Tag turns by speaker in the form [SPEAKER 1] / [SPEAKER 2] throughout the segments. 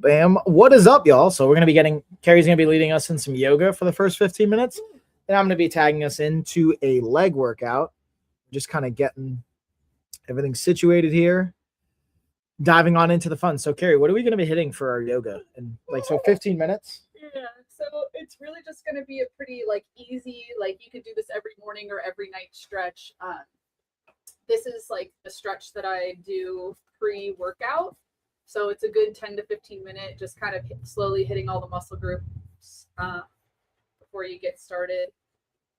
[SPEAKER 1] Bam. What is up, y'all? So we're going to be Cari's going to be leading us in some yoga for the first 15 minutes. And I'm going to be tagging us into a leg workout. Just kind of getting everything situated here. Diving on into the fun. So Cari, what are we going to be hitting for our yoga? And 15 minutes?
[SPEAKER 2] Yeah. So it's really just going to be a pretty easy, you could do this every morning or every night stretch. This is a stretch that I do pre-workout. So it's a good 10 to 15 minute, just kind of slowly hitting all the muscle groups before you get started.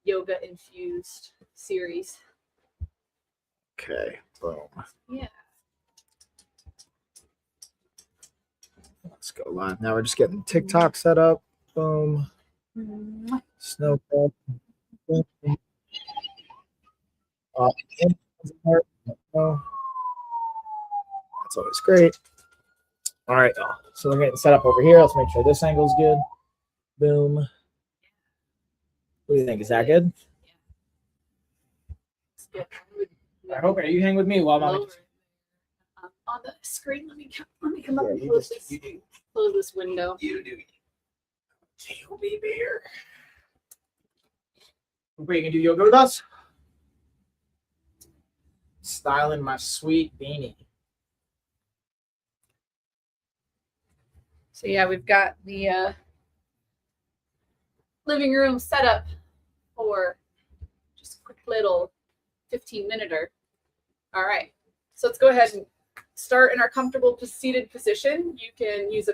[SPEAKER 2] Yoga infused series.
[SPEAKER 1] Okay, boom.
[SPEAKER 2] Yeah.
[SPEAKER 1] Let's go live. Now we're just getting TikTok set up. Boom. Snowball. That's always great. All right, y'all. So we're getting set up over here. Let's make sure this angle's good. Boom. What do you think? Is that good?
[SPEAKER 2] Yeah.
[SPEAKER 1] I hope you hang with me while I'm
[SPEAKER 2] on the screen. Let me come up and close this window.
[SPEAKER 1] You do. You be here. Okay, you can do yoga with us. Styling my sweet beanie.
[SPEAKER 2] So yeah, we've got the living room set up for just a quick little 15-minute. All right, so let's go ahead and start in our comfortable seated position. You can use a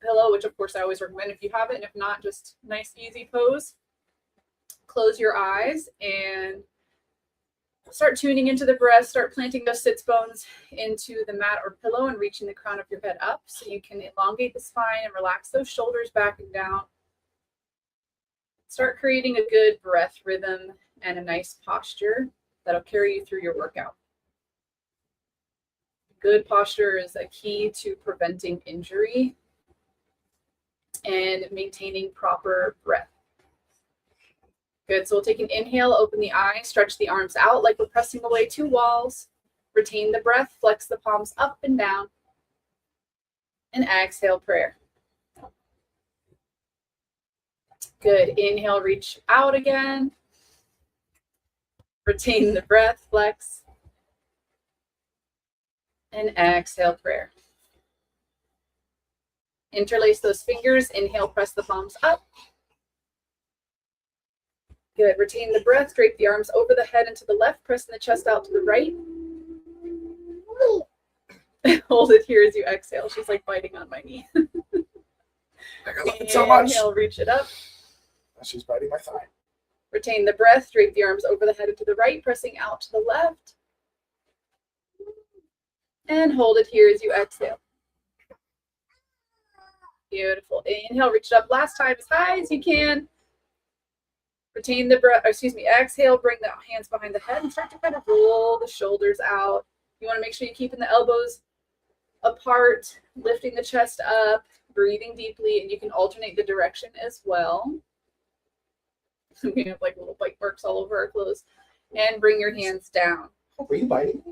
[SPEAKER 2] pillow, which of course I always recommend if you have it, and if not, just nice easy pose. Close your eyes and start tuning into the breath. Start planting those sits bones into the mat or pillow and reaching the crown of your head up so you can elongate the spine and relax those shoulders back and down. Start creating a good breath rhythm and a nice posture that'll carry you through your workout. Good posture is a key to preventing injury and maintaining proper breath. Good, so we'll take an inhale, open the eyes, stretch the arms out like we're pressing away two walls. Retain the breath, flex the palms up and down. And exhale, prayer. Good, inhale, reach out again. Retain the breath, flex. And exhale, prayer. Interlace those fingers, inhale, press the palms up. Good. Retain the breath. Drape the arms over the head and to the left. Pressing the chest out to the right. Hold it here as you exhale. She's biting on my knee.
[SPEAKER 1] I love it so much.
[SPEAKER 2] Inhale, reach it up.
[SPEAKER 1] She's biting my thigh.
[SPEAKER 2] Retain the breath. Drape the arms over the head and to the right. Pressing out to the left. And hold it here as you exhale. Beautiful. Inhale, reach it up last time as high as you can. Retain the breath, exhale, bring the hands behind the head and start to kind of roll the shoulders out. You want to make sure you're keeping the elbows apart, lifting the chest up, breathing deeply, and you can alternate the direction as well. We have little bite marks all over our clothes. And bring your hands down.
[SPEAKER 1] Were you biting?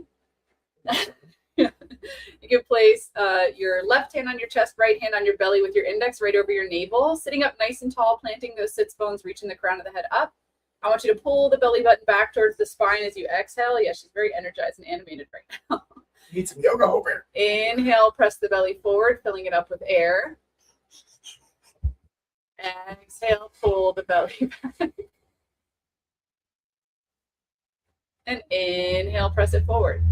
[SPEAKER 2] You can place your left hand on your chest, right hand on your belly with your index right over your navel. Sitting up nice and tall, planting those sits bones, reaching the crown of the head up. I want you to pull the belly button back towards the spine as you exhale. Yeah, she's very energized and animated right now.
[SPEAKER 1] Need some yoga over.
[SPEAKER 2] Inhale, press the belly forward, filling it up with air. Exhale, pull the belly back. And inhale, press it forward.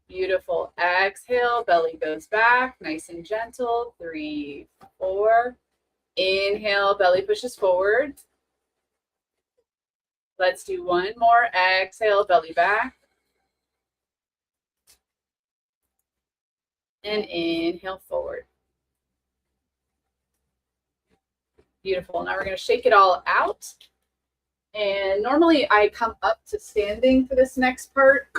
[SPEAKER 2] Beautiful. Exhale, belly goes back, nice and gentle. 3, 4. Inhale, belly pushes forward. Let's do one more. Exhale, belly back. And inhale forward. Beautiful. Now we're going to shake it all out. And normally I come up to standing for this next part.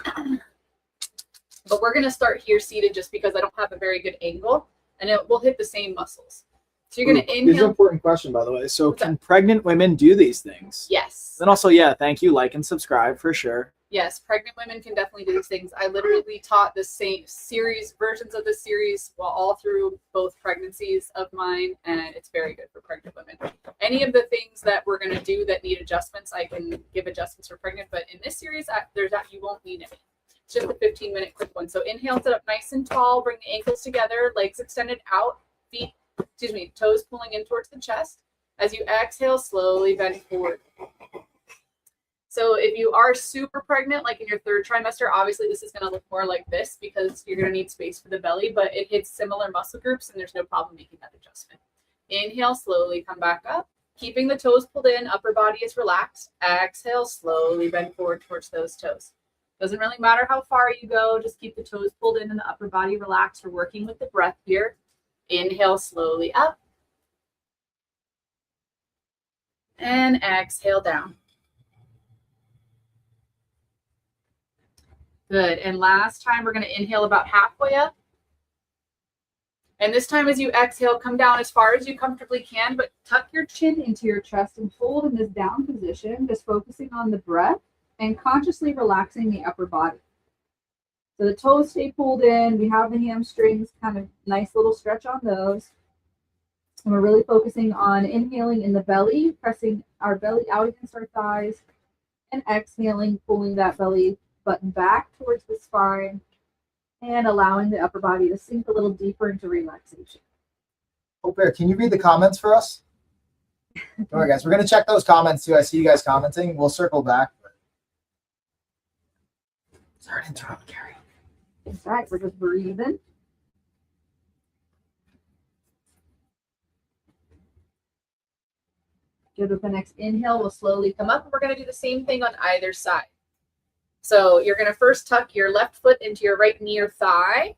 [SPEAKER 2] But we're going to start here seated just because I don't have a very good angle, and it will hit the same muscles. So you're going to inhale.
[SPEAKER 1] This is an important question, by the way. So can pregnant women do these things?
[SPEAKER 2] Yes.
[SPEAKER 1] And also, yeah, thank you. Like and subscribe for sure.
[SPEAKER 2] Yes, pregnant women can definitely do these things. I literally taught the same versions of this series all through both pregnancies of mine, and it's very good for pregnant women. Any of the things that we're going to do that need adjustments, I can give adjustments for pregnant, but in this series, you won't need any. It's just a 15-minute quick one. So inhale, sit up nice and tall, bring the ankles together, legs extended out, toes pulling in towards the chest. As you exhale, slowly bend forward. So if you are super pregnant, like in your 3rd trimester, obviously this is going to look more like this because you're going to need space for the belly, but it hits similar muscle groups and there's no problem making that adjustment. Inhale, slowly come back up, keeping the toes pulled in, upper body is relaxed. Exhale, slowly bend forward towards those toes. Doesn't really matter how far you go, just keep the toes pulled in and the upper body relaxed. We're working with the breath here. Inhale, slowly up. And exhale down. Good. And last time, we're going to inhale about halfway up. And this time, as you exhale, come down as far as you comfortably can, but tuck your chin into your chest and hold in this down position, just focusing on the breath and consciously relaxing the upper body. So the toes stay pulled in. We have the hamstrings, kind of nice little stretch on those. And we're really focusing on inhaling in the belly, pressing our belly out against our thighs, and exhaling, pulling that belly button back towards the spine and allowing the upper body to sink a little deeper into relaxation.
[SPEAKER 1] Bear, can you read the comments for us? All right, guys, we're going to check those comments too. I see you guys commenting. We'll circle back. Sorry to interrupt, Cari.
[SPEAKER 2] That's right. We're just breathing. Good. With the next inhale, we'll slowly come up. We're going to do the same thing on either side. So you're going to first tuck your left foot into your right knee or thigh,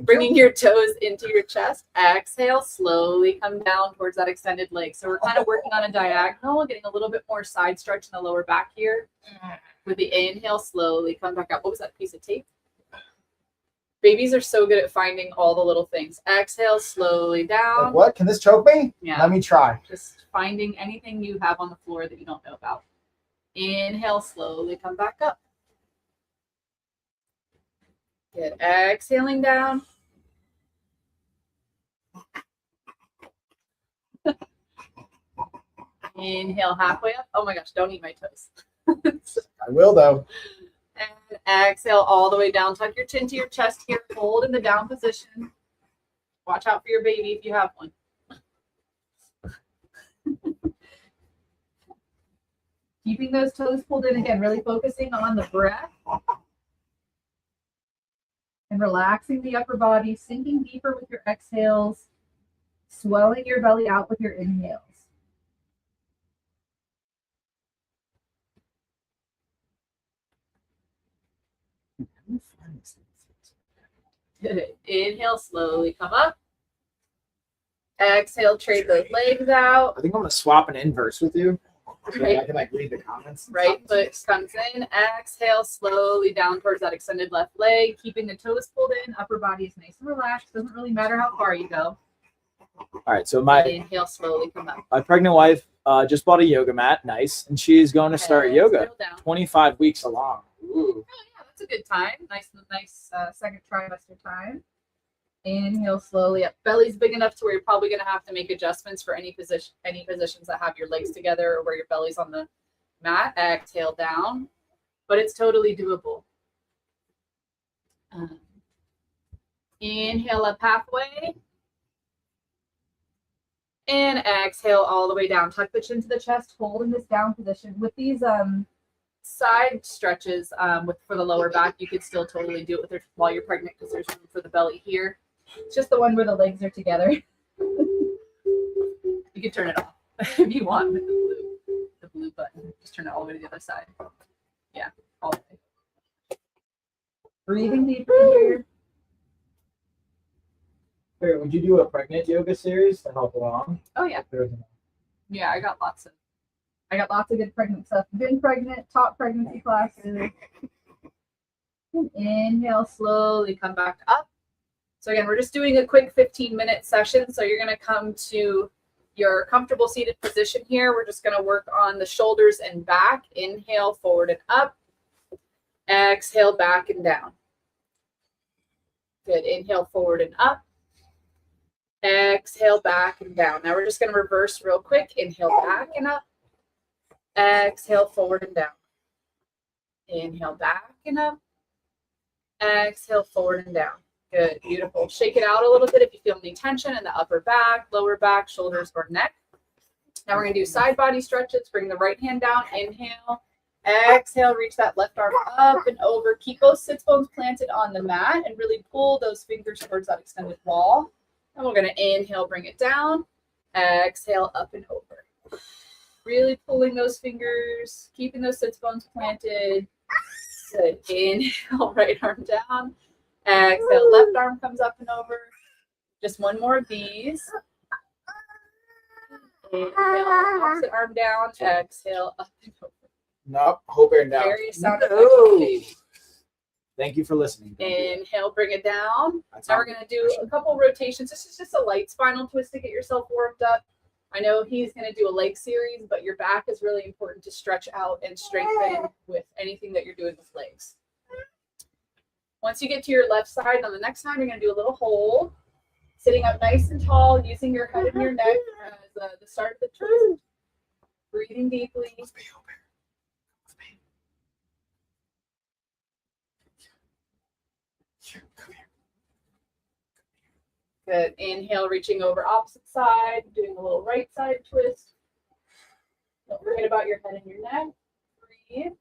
[SPEAKER 2] bringing your toes into your chest. Exhale, slowly come down towards that extended leg. So we're kind of working on a diagonal, getting a little bit more side stretch in the lower back here. With the inhale, slowly come back up. What was that piece of tape? Babies are so good at finding all the little things. Exhale, slowly down.
[SPEAKER 1] Like what? Can this choke me?
[SPEAKER 2] Yeah.
[SPEAKER 1] Let me try.
[SPEAKER 2] Just finding anything you have on the floor that you don't know about. Inhale, slowly come back up. Good. Exhaling down. Inhale, halfway up. Oh my gosh, don't eat my toes.
[SPEAKER 1] I will, though.
[SPEAKER 2] And exhale all the way down. Tuck your chin to your chest here. Hold in the down position. Watch out for your baby if you have one. Keeping those toes pulled in again, really focusing on the breath. And relaxing the upper body, sinking deeper with your exhales, swelling your belly out with your inhales. Good. Inhale, slowly come up. Exhale, trade those legs out.
[SPEAKER 1] I think I'm going to swap an inverse with you. So
[SPEAKER 2] Right.
[SPEAKER 1] I can read the comments.
[SPEAKER 2] Right foot comes in. Exhale, slowly down towards that extended left leg, keeping the toes pulled in. Upper body is nice and relaxed. Doesn't really matter how far you go.
[SPEAKER 1] All right, so my
[SPEAKER 2] Inhale, slowly come up.
[SPEAKER 1] pregnant wife just bought a yoga mat, nice, and she's going to start yoga.
[SPEAKER 2] Exhale down.
[SPEAKER 1] 25 weeks along. Ooh.
[SPEAKER 2] Oh yeah, that's a good time. Nice second trimester time. Inhale slowly up. Belly's big enough to where you're probably going to have to make adjustments for any positions that have your legs together or where your belly's on the mat. Exhale down, but it's totally doable. Inhale up halfway. And exhale all the way down. Tuck the chin to the chest, hold in this down position. With these side stretches for the lower back, you could still totally do it while you're pregnant because there's room for the belly here. It's just the one where the legs are together. You can turn it off if you want with the blue button. Just turn it all the way to the other side. Yeah, all the way. Breathing deeper here.
[SPEAKER 1] Wait, would you do a pregnant yoga series to help along?
[SPEAKER 2] Oh yeah. Yeah, I got lots of good pregnant stuff. Been pregnant, taught pregnancy classes. Inhale, slowly come back up. So again, we're just doing a quick 15-minute session. So you're going to come to your comfortable seated position here, we're just going to work on the shoulders and back. Inhale, forward and up. Exhale, back and down. Good. Inhale, forward and up. Exhale, back and down. Now we're just going to reverse real quick. Inhale, back and up. Exhale, forward and down. Inhale, back and up. Exhale, forward and down. Good, beautiful. Shake it out a little bit if you feel any tension in the upper back, lower back, shoulders, or neck. Now we're going to do side body stretches. Bring the right hand down. Inhale. Exhale, reach that left arm up and over. Keep both sits bones planted on the mat and really pull those fingers towards that extended wall. And we're going to inhale, bring it down. Exhale, up and over. Really pulling those fingers, keeping those sits bones planted. Good. Inhale, right arm down. Exhale, left arm comes up and over. Just one more of these. Inhale, opposite arm down. Exhale, up and over.
[SPEAKER 1] Nope, whole bear down.
[SPEAKER 2] Various sound
[SPEAKER 1] No.
[SPEAKER 2] effects.
[SPEAKER 1] Thank you for listening.
[SPEAKER 2] Inhale, bring it down.
[SPEAKER 1] That's
[SPEAKER 2] Now
[SPEAKER 1] all.
[SPEAKER 2] we're going to do a couple rotations. This is just a light spinal twist to get yourself warmed up. I know he's going to do a leg series, but your back is really important to stretch out and strengthen with anything that you're doing with legs. Once you get to your left side, on the next time, you're going to do a little hold. Sitting up nice and tall, using your head and your neck as the start of the twist. Breathing deeply. Good. Inhale, reaching over opposite side, doing a little right side twist. Don't forget about your head and your neck. Breathe.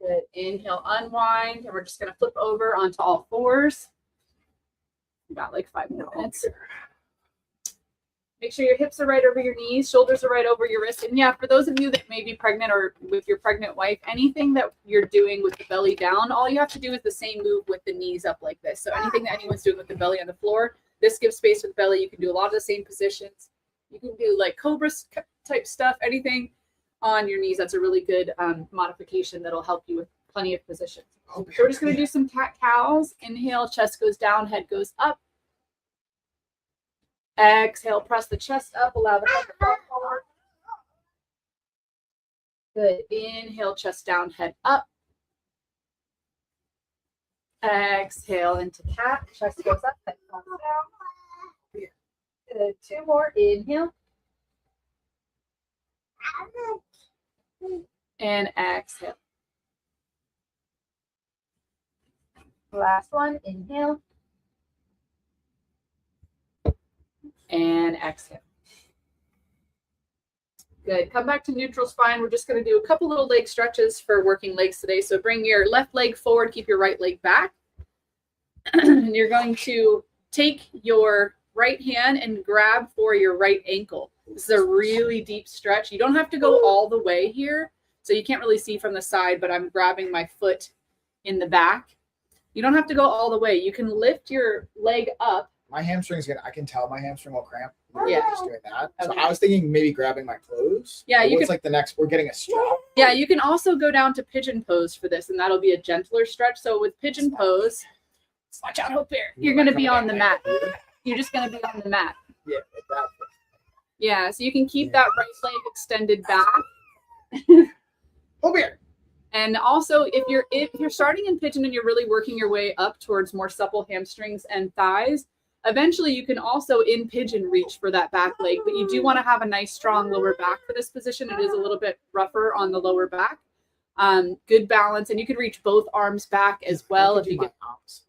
[SPEAKER 2] Good. Inhale, unwind, and we're just going to flip over onto all fours. About like 5 more minutes. Make sure your hips are right over your knees, shoulders are right over your wrists. And yeah, for those of you that may be pregnant or with your pregnant wife, anything that you're doing with the belly down, all you have to do is the same move with the knees up like this. So anything that anyone's doing with the belly on the floor, this gives space for the belly. You can do a lot of the same positions. You can do like cobra type stuff, anything on your knees. That's a really good modification that'll help you with plenty of positions. So we're just going to do some cat-cows. Inhale, chest goes down, head goes up. Exhale, press the chest up, allow the head to fall forward. Good. Inhale, chest down, head up. Exhale into cat, chest goes up, head falls down. Good. 2 more. Inhale. And exhale. Last one. Inhale. And exhale. Good. Come back to neutral spine. We're just going to do a couple little leg stretches for working legs today. So bring your left leg forward, keep your right leg back. And you're going to take your right hand and grab for your right ankle. This is a really deep stretch. You don't have to go all the way here. So you can't really see from the side, but I'm grabbing my foot in the back. You don't have to go all the way. You can lift your leg up.
[SPEAKER 1] My hamstring's I can tell my hamstring will cramp.
[SPEAKER 2] Yeah.
[SPEAKER 1] Just doing that. So
[SPEAKER 2] Okay.
[SPEAKER 1] I was thinking maybe grabbing my clothes.
[SPEAKER 2] Yeah, you
[SPEAKER 1] What's
[SPEAKER 2] could-
[SPEAKER 1] like the next? We're getting a strap.
[SPEAKER 2] Yeah, you can also go down to pigeon pose for this, and that'll be a gentler stretch. So with pigeon pose, watch out, Hope here. You're going to be on the mat. You're just going to be on the mat.
[SPEAKER 1] Yeah. That.
[SPEAKER 2] Yeah, so you can keep that right leg extended back.
[SPEAKER 1] Over here.
[SPEAKER 2] And also, if you're starting in pigeon and you're really working your way up towards more supple hamstrings and thighs, eventually you can also in pigeon reach for that back leg, but you do want to have a nice strong lower back for this position. It is a little bit rougher on the lower back. Good balance, and you can reach both arms back as well if you get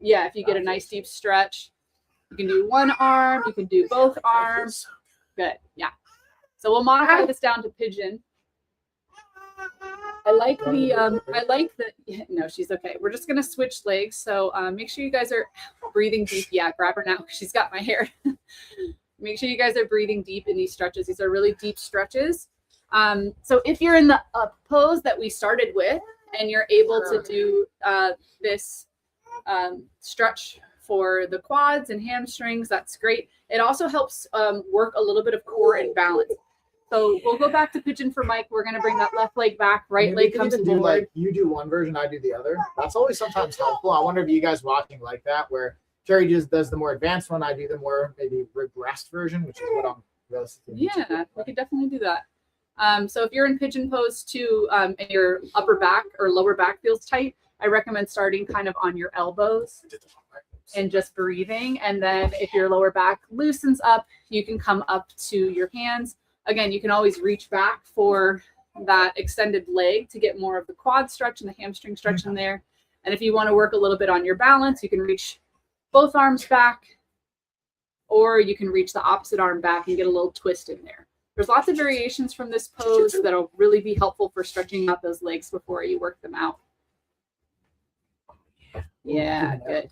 [SPEAKER 2] if you get a nice deep stretch. You can do one arm, you can do both arms. Good. Yeah. So we'll modify this down to pigeon. I like no, she's okay. We're just gonna switch legs. So make sure you guys are breathing deep. Yeah, grab her now. She's got my hair. Make sure you guys are breathing deep in these stretches. These are really deep stretches. So if you're in the up pose that we started with, and you're able to do this stretch for the quads and hamstrings, that's great. It also helps work a little bit of core and balance. So we'll go back to pigeon for Mike. We're going to bring that left leg back, right leg comes
[SPEAKER 1] even
[SPEAKER 2] forward.
[SPEAKER 1] do like you do one version, I do the other. That's always sometimes helpful. I wonder if you guys watching like that, where Cari just does the more advanced one, I do the more maybe regressed version, which is what I'm realistically.
[SPEAKER 2] Yeah, we could definitely do that. So if you're in pigeon pose too, and your upper back or lower back feels tight, I recommend starting kind of on your elbows and just breathing. And then if your lower back loosens up, you can come up to your hands. Again, you can always reach back for that extended leg to get more of the quad stretch and the hamstring stretch in there. And if you want to work a little bit on your balance, you can reach both arms back, or you can reach the opposite arm back and get a little twist in there. There's lots of variations from this pose that'll really be helpful for stretching out those legs before you work them out. Yeah, good.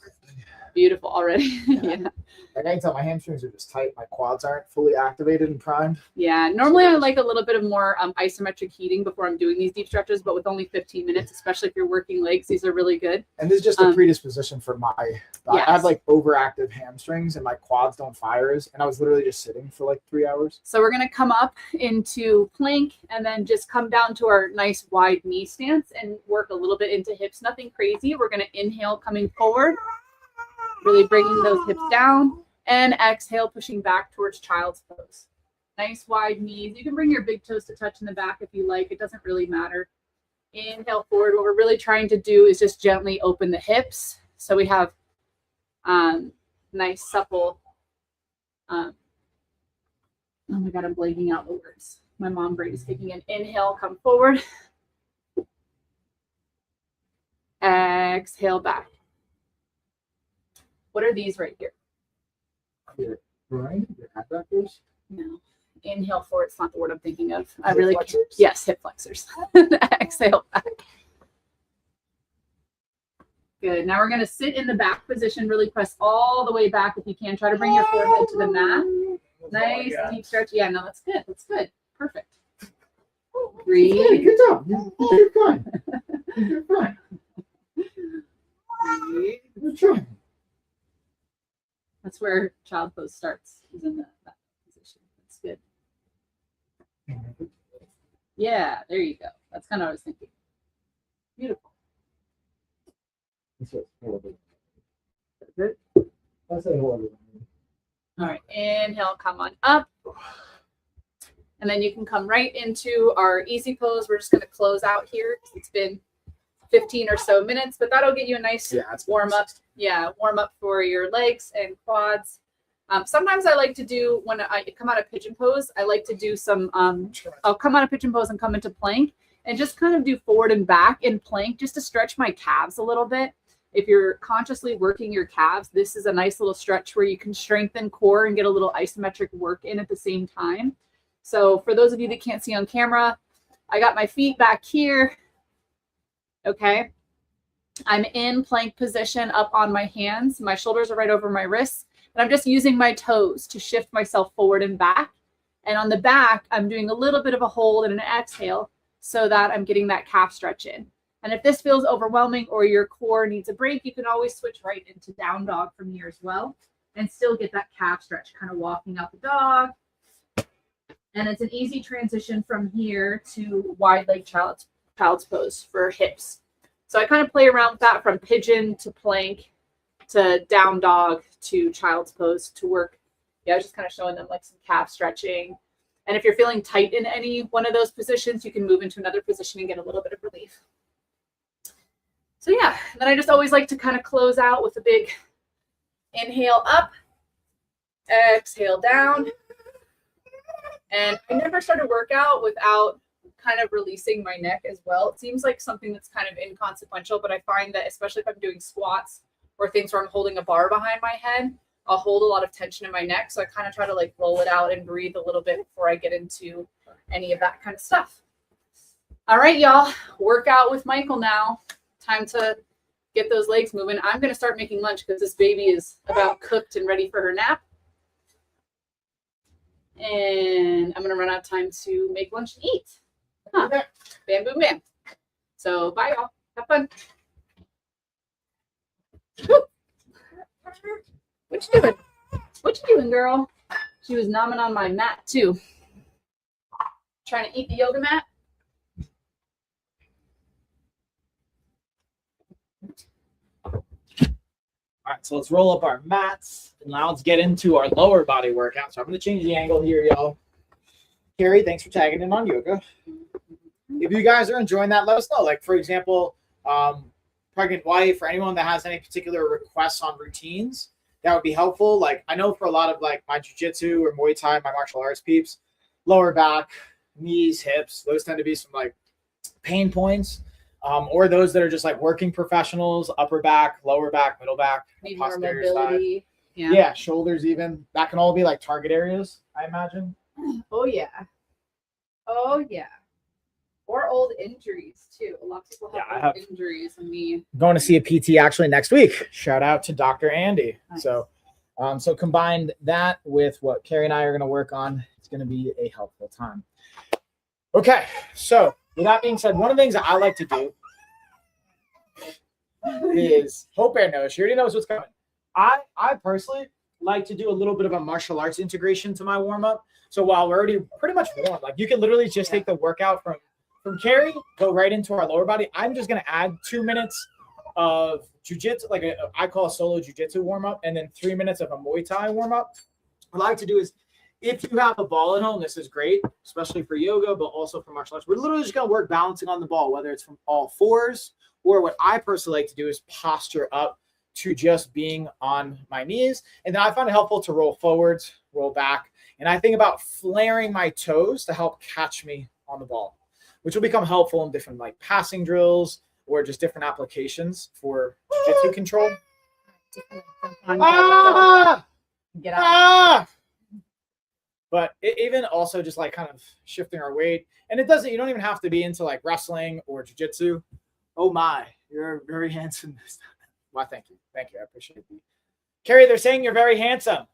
[SPEAKER 2] Beautiful already. Yeah.
[SPEAKER 1] Like I can tell my hamstrings are just tight. My quads aren't fully activated and primed.
[SPEAKER 2] Yeah, normally I like a little bit of more isometric heating before I'm doing these deep stretches, but with only 15 minutes, especially if you're working legs, these are really good.
[SPEAKER 1] And this is just a predisposition for my,
[SPEAKER 2] yes.
[SPEAKER 1] I have like overactive hamstrings and my quads don't fire and I was literally just sitting for like 3 hours.
[SPEAKER 2] So we're going to come up into plank and then just come down to our nice wide knee stance and work a little bit into hips. Nothing crazy. We're going to inhale coming forward, really bringing those hips down, and exhale pushing back towards child's pose. Nice wide knees. You can bring your big toes to touch in the back if you like. It doesn't really matter. Inhale forward. What we're really trying to do is just gently open the hips so we have nice supple. Oh my God, I'm blanking out the words. My mom brain is kicking in. Inhale, come forward. Exhale back. What are these right here?
[SPEAKER 1] Your groin, your abductors?
[SPEAKER 2] No. Inhale forward. It's not the word I'm thinking of. I
[SPEAKER 1] Hip
[SPEAKER 2] really
[SPEAKER 1] flexors?
[SPEAKER 2] Yes, hip flexors. Exhale back. Good. Now we're going to sit in the back position. Really press all the way back if you can. Try to bring your forehead to the mat. Nice deep stretch. Yeah, no, that's good. That's good. Perfect. Breathe.
[SPEAKER 1] Hey, good job. You're fine. You're fine.
[SPEAKER 2] Breathe.
[SPEAKER 1] You're trying.
[SPEAKER 2] That's where child pose starts, is in that position. That's good. Yeah, there you go. That's kind of what I was thinking. Beautiful.
[SPEAKER 1] That's horrible. That's horrible.
[SPEAKER 2] All right, inhale, come on up. And then you can come right into our easy pose. We're just going to close out here. It's been 15 or so minutes, but that'll get you a nice warm up. Yeah, warm up for your legs and quads. Sometimes I like to do, when I come out of pigeon pose, I like to do some, I'll come out of pigeon pose and come into plank and just kind of do forward and back in plank just to stretch my calves a little bit. If you're consciously working your calves, this is a nice little stretch where you can strengthen core and get a little isometric work in at the same time. So for those of you that can't see on camera, I got my feet back here. Okay. I'm in plank position up on my hands. My shoulders are right over my wrists. And I'm just using my toes to shift myself forward and back. And on the back, I'm doing a little bit of a hold and an exhale so that I'm getting that calf stretch in. And if this feels overwhelming or your core needs a break, you can always switch right into down dog from here as well and still get that calf stretch, kind of walking out the dog. And it's an easy transition from here to wide leg child's pose for hips. So I kind of play around with that from pigeon to plank to down dog to child's pose to work. Yeah, I was just kind of showing them like some calf stretching. And if you're feeling tight in any one of those positions, you can move into another position and get a little bit of relief. So yeah, then I just always like to kind of close out with a big inhale up, exhale down. And I never start a workout without kind of releasing my neck as well. It seems like something that's kind of inconsequential, but I find that especially if I'm doing squats or things where I'm holding a bar behind my head, I'll hold a lot of tension in my neck. So I kind of try to like roll it out and breathe a little bit before I get into any of that kind of stuff. All right, y'all, workout with Michael now. Time to get those legs moving. I'm going to start making lunch because this baby is about cooked and ready for her nap. And I'm going to run out of time to make lunch and eat. Huh. Bam, boom, bam. So bye, y'all. Have fun. Woo. What you doing? What you doing, girl? She was nomming on my mat, too. Trying to eat the yoga mat.
[SPEAKER 1] All right, so let's roll up our mats, and now let's get into our lower body workout. So I'm going to change the angle here, y'all. Cari, thanks for tagging in on yoga. If you guys are enjoying that, let us know. Like, for example, pregnant wife or anyone that has any particular requests on routines, that would be helpful. Like, I know for a lot of like my jiu-jitsu or Muay Thai, my martial arts peeps, lower back, knees, hips, those tend to be some like pain points. Or those that are just like working professionals, upper back, lower back, middle back,
[SPEAKER 2] Need more
[SPEAKER 1] posterior
[SPEAKER 2] mobility.
[SPEAKER 1] side. Yeah, shoulders even. That can all be like target areas, I imagine.
[SPEAKER 2] Oh yeah. Oh yeah. Or old injuries too. A lot of people have injuries in the
[SPEAKER 1] going to see a PT actually next week. Shout out to Dr. Andy.
[SPEAKER 2] Nice.
[SPEAKER 1] So combined that with what Cari and I are going to work on, it's going to be a helpful time. Okay, so with that being said, one of the things that I like to do is Hope Air knows. She already knows what's coming. I personally like to do a little bit of a martial arts integration to my warm up. So while we're already pretty much warm, like you can literally just take the workout from Cari, go right into our lower body. I'm just going to add 2 minutes of jiu-jitsu, like I call a solo jiu-jitsu warm-up, and then 3 minutes of a Muay Thai warm-up. What I like to do is, if you have a ball at home, this is great, especially for yoga, but also for martial arts. We're literally just going to work balancing on the ball, whether it's from all fours, or what I personally like to do is posture up to just being on my knees. And then I find it helpful to roll forwards, roll back. And I think about flaring my toes to help catch me on the ball, which will become helpful in different like passing drills or just different applications for jiu-jitsu control.
[SPEAKER 2] Get out.
[SPEAKER 1] But even also just like kind of shifting our weight. And you don't even have to be into like wrestling or jiu-jitsu. Oh my, you're very handsome. Well, thank you. Thank you. I appreciate it. Cari, they're saying you're very handsome.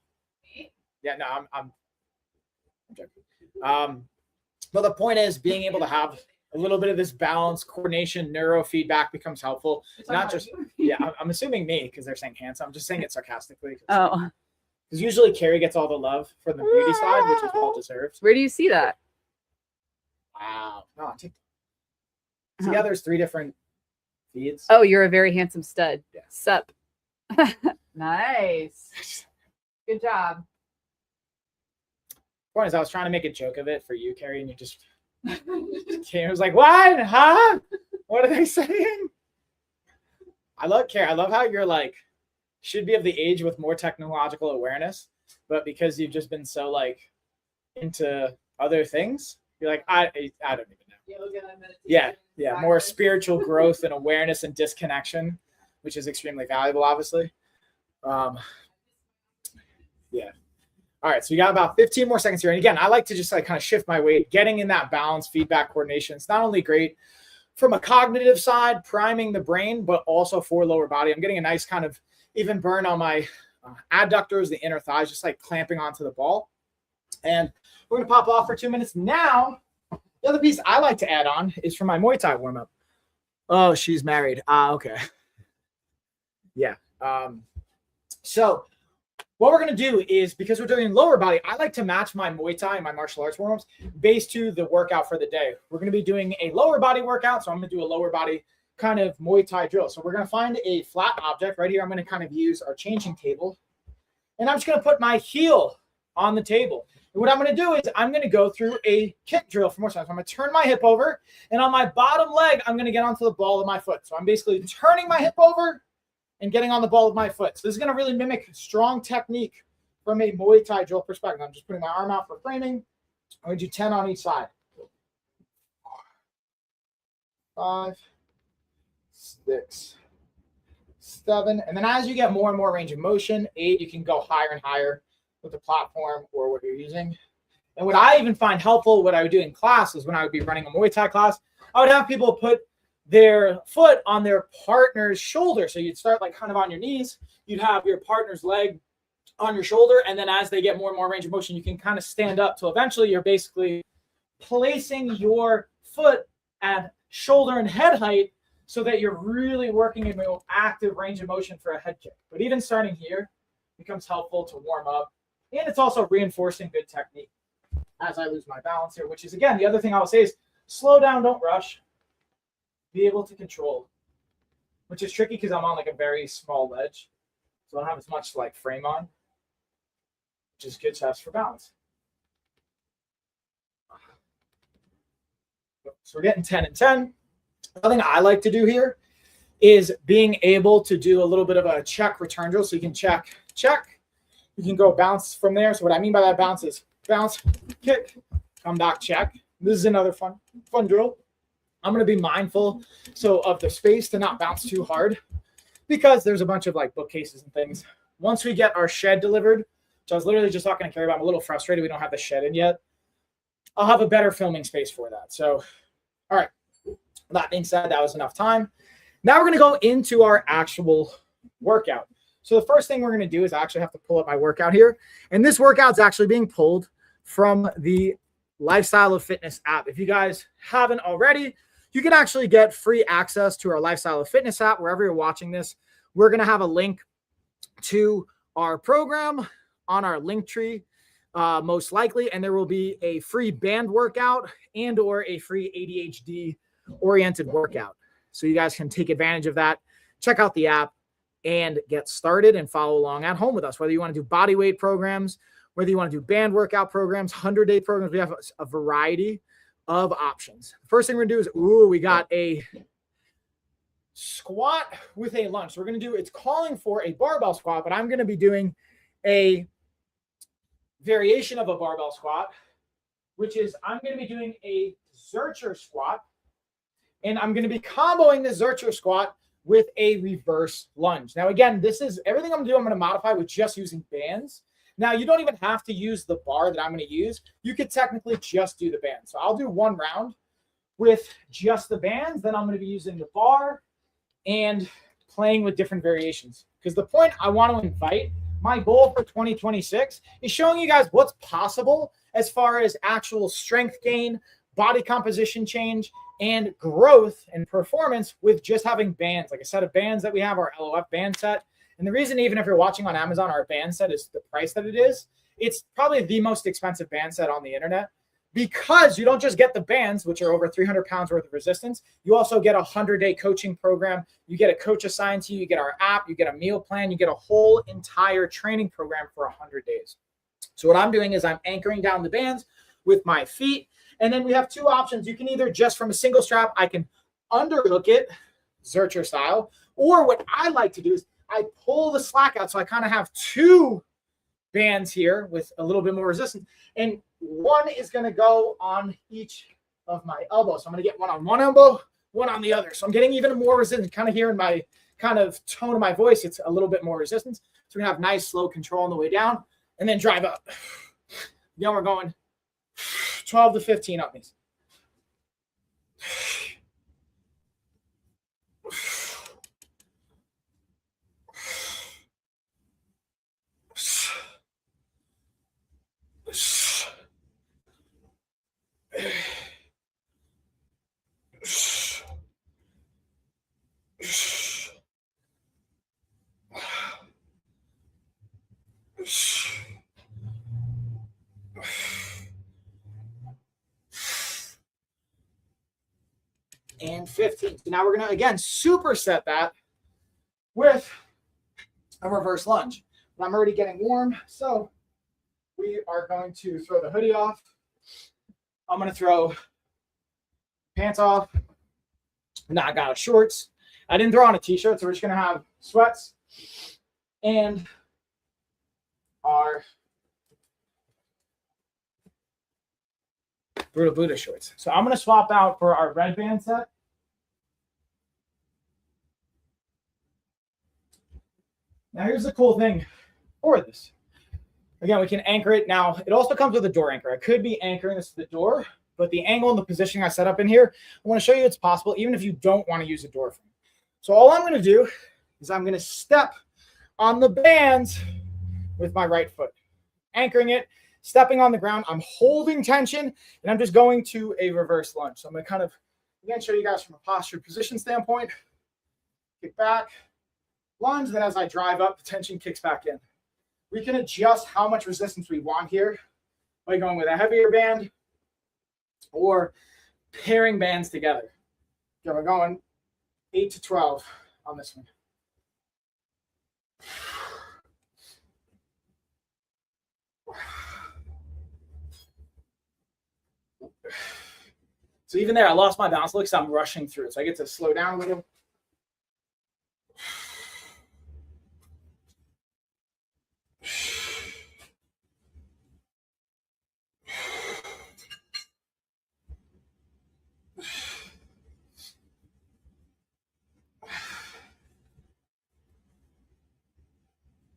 [SPEAKER 1] Yeah, no, I'm joking. But the point is being able to have a little bit of this balance, coordination, neurofeedback becomes helpful. Not just, I'm assuming me because they're saying handsome. I'm just saying it sarcastically.
[SPEAKER 2] Oh.
[SPEAKER 1] Because usually Cari gets all the love for the beauty side, which is well deserved.
[SPEAKER 2] Where do you see that?
[SPEAKER 1] Wow. No, see how there's 3 different feeds?
[SPEAKER 2] Oh, you're a very handsome stud.
[SPEAKER 1] Yeah.
[SPEAKER 2] Sup. Nice. Good job.
[SPEAKER 1] Point is, I was trying to make a joke of it for you, Cari, and you just came. I was like, what? Huh? What are they saying? I love Cari. I love how you're like, should be of the age with more technological awareness, but because you've just been so like into other things, you're like, I don't even know.
[SPEAKER 2] Yoga, meditation,
[SPEAKER 1] yeah, more spiritual growth and awareness and disconnection, which is extremely valuable, obviously. Yeah. All right, so we got about 15 more seconds here. And again, I like to just like kind of shift my weight, getting in that balance, feedback, coordination. It's not only great from a cognitive side, priming the brain, but also for lower body. I'm getting a nice kind of even burn on my adductors, the inner thighs, just like clamping onto the ball. And we're going to pop off for 2 minutes. Now, the other piece I like to add on is for my Muay Thai warm-up. Oh, she's married. Okay. Yeah. So what we're going to do is, because we're doing lower body, I like to match my Muay Thai and my martial arts warm-ups based to the workout for the day. We're going to be doing a lower body workout, so I'm going to do a lower body kind of Muay Thai drill. So we're going to find a flat object right here. I'm going to kind of use our changing table, and I'm just going to put my heel on the table. And what I'm going to do is I'm going to go through a kick drill for more time. So I'm going to turn my hip over, and on my bottom leg, I'm going to get onto the ball of my foot. So I'm basically turning my hip over and getting on the ball of my foot. So this is going to really mimic strong technique from a Muay Thai drill perspective. I'm just putting my arm out for framing. I'm going to do 10 on each side. 5, 6, 7. And then as you get more and more range of motion, 8, you can go higher and higher with the platform or what you're using. And what I even find helpful, what I would do in class is when I would be running a Muay Thai class, I would have people put their foot on their partner's shoulder. So you'd start like kind of on your knees. You'd have your partner's leg on your shoulder. And then as they get more and more range of motion, you can kind of stand up. So eventually you're basically placing your foot at shoulder and head height so that you're really working in an active range of motion for a head kick. But even starting here becomes helpful to warm up. And it's also reinforcing good technique. as I lose my balance here, which is, again, the other thing I will say is slow down, don't rush. Be able to control, which is tricky because I'm on like a very small ledge. So I don't have as much like frame on, which is good test for balance. So we're getting 10 and 10. Another thing I like to do here is being able to do a little bit of a check return drill. So you can check. You can go bounce from there. So what I mean by that bounce is bounce, kick, come back, check. This is another fun drill. I'm going to be mindful of the space to not bounce too hard because there's a bunch of like bookcases and things. Once we get our shed delivered, which I was literally just talking to Cari about, I'm a little frustrated we don't have the shed in yet. I'll have a better filming space for that. So, all right. That being said, that was enough time. Now we're going to go into our actual workout. So the first thing we're going to do is I actually have to pull up my workout here. And this workout's actually being pulled from the Lifestyle of Fitness app. If you guys haven't already, you can actually get free access to our Lifestyle of Fitness app wherever you're watching this. We're going to have a link to our program on our link tree, most likely, and there will be a free band workout and or a free ADHD oriented workout. So you guys can take advantage of that, check out the app, and get started and follow along at home with us. Whether you want to do body weight programs, whether you want to do band workout programs, 100-day programs, we have a variety of options. The first thing we're going to do is, we got a squat with a lunge. So we're going to do, it's calling for a barbell squat, but I'm going to be doing a variation of a barbell squat, which is I'm going to be doing a Zercher squat, and I'm going to be comboing the Zercher squat with a reverse lunge. Now, again, this is everything I'm going to do. I'm going to modify with just using bands. Now, you don't even have to use the bar that I'm going to use. You could technically just do the bands. So I'll do one round with just the bands. Then I'm going to be using the bar and playing with different variations. Because the point I want to invite, my goal for 2026 is showing you guys what's possible as far as actual strength gain, body composition change, and growth and performance with just having bands. Like a set of bands that we have, our LOF band set. And the reason, even if you're watching on Amazon, our band set is the price that it is. It's probably the most expensive band set on the internet because you don't just get the bands, which are over 300 pounds worth of resistance. You also get a 100-day coaching program. You get a coach assigned to you. You get our app. You get a meal plan. You get a whole entire training program for 100 days. So what I'm doing is I'm anchoring down the bands with my feet. And then we have two options. You can either just from a single strap, I can underhook it, Zercher style, or what I like to do is I pull the slack out. So I kind of have two bands here with a little bit more resistance. And one is going to go on each of my elbows. So I'm going to get one on one elbow, one on the other. So I'm getting even more resistance. Kind of hearing my kind of tone of my voice, it's a little bit more resistance. So we're going to have nice, slow control on the way down and then drive up. Then we're going 12 to 15 up these. And 15. So now we're going to, again, superset that with a reverse lunge. But I'm already getting warm, so we are going to throw the hoodie off. I'm going to throw pants off. Now I got shorts. I didn't throw on a t-shirt, so we're just going to have sweats and our Brutal Buddha shorts. So I'm going to swap out for our red band set. Now here's the cool thing for this. Again, we can anchor it. Now, it also comes with a door anchor. I could be anchoring this to the door, but the angle and the positioning I set up in here, I want to show you it's possible even if you don't want to use a door frame. So all I'm going to do is I'm going to step on the bands with my right foot, anchoring it, stepping on the ground. I'm holding tension, and I'm just going to a reverse lunge. So I'm going to kind of, again, show you guys from a postured position standpoint. Kick back, lunge, then as I drive up, the tension kicks back in. We can adjust how much resistance we want here like going with a heavier band or pairing bands together. Okay, we're going 8 to 12 on this one. So even there, I lost my balance. Looks, I'm rushing through. So I get to slow down a little.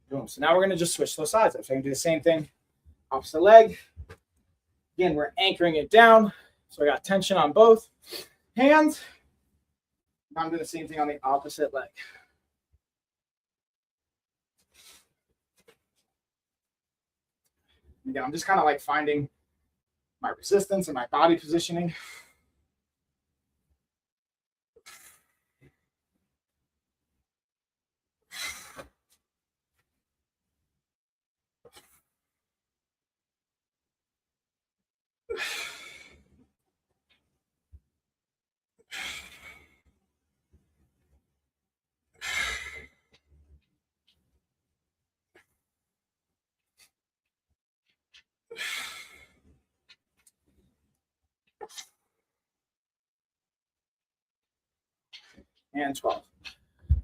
[SPEAKER 1] Boom. So now we're going to just switch those sides. So I'm going to do the same thing. Opposite leg. Again, we're anchoring it down. So I got tension on both hands. Now I'm doing the same thing on the opposite leg. Again, I'm just kind of like finding my resistance and my body positioning. And 12.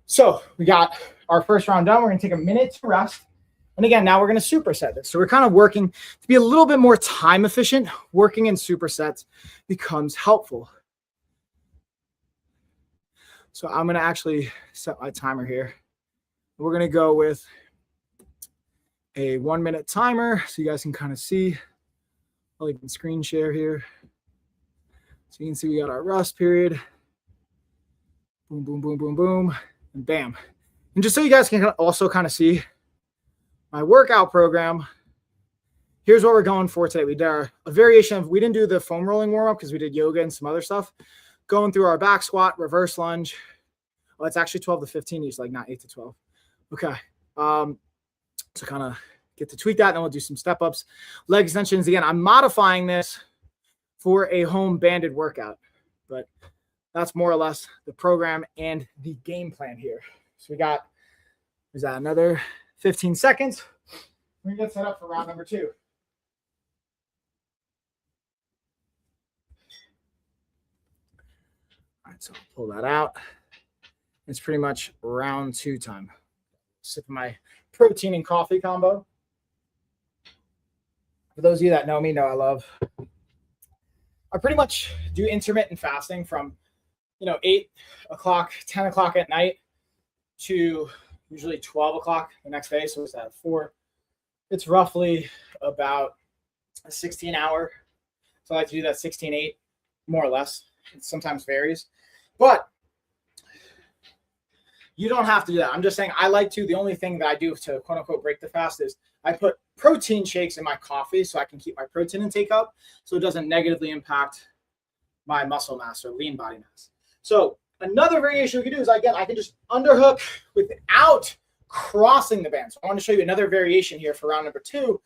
[SPEAKER 1] So we got our first round done. We're going to take a minute to rest. And again, now we're going to superset this. So we're kind of working to be a little bit more time efficient. Working in supersets becomes helpful. So I'm going to actually set my timer here. We're going to go with a 1 minute timer so you guys can kind of see. I'll even screen share here. So you can see we got our rest period. Boom, boom, boom, boom, boom, and bam. And just so you guys can also kind of see my workout program, here's what we're going for today. We did a variation of, we didn't do the foam rolling warm-up because we did yoga and some other stuff. Going through our back squat, reverse lunge. Oh, it's actually 12 to 15 each, like not 8 to 12. Okay. So kind of get to tweak that, and then we'll do some step-ups. Leg extensions. Again, I'm modifying this for a home banded workout, but that's more or less the program and the game plan here. So we got, is that another 15 seconds? We're going to get set up for round number 2. All right, so I'll pull that out. It's pretty much round 2 time. Sip of my protein and coffee combo. For those of you that know me, know I pretty much do intermittent fasting from 8 o'clock, 10 o'clock at night to usually 12 o'clock the next day. So it's at 4. It's roughly about a 16-hour. So I like to do that 16-8, more or less. It sometimes varies. But you don't have to do that. I'm just saying I like to. The only thing that I do to quote unquote break the fast is I put protein shakes in my coffee so I can keep my protein intake up so it doesn't negatively impact my muscle mass or lean body mass. So another variation we can do is, again, I can just underhook without crossing the band. So I want to show you another variation here for round number 2.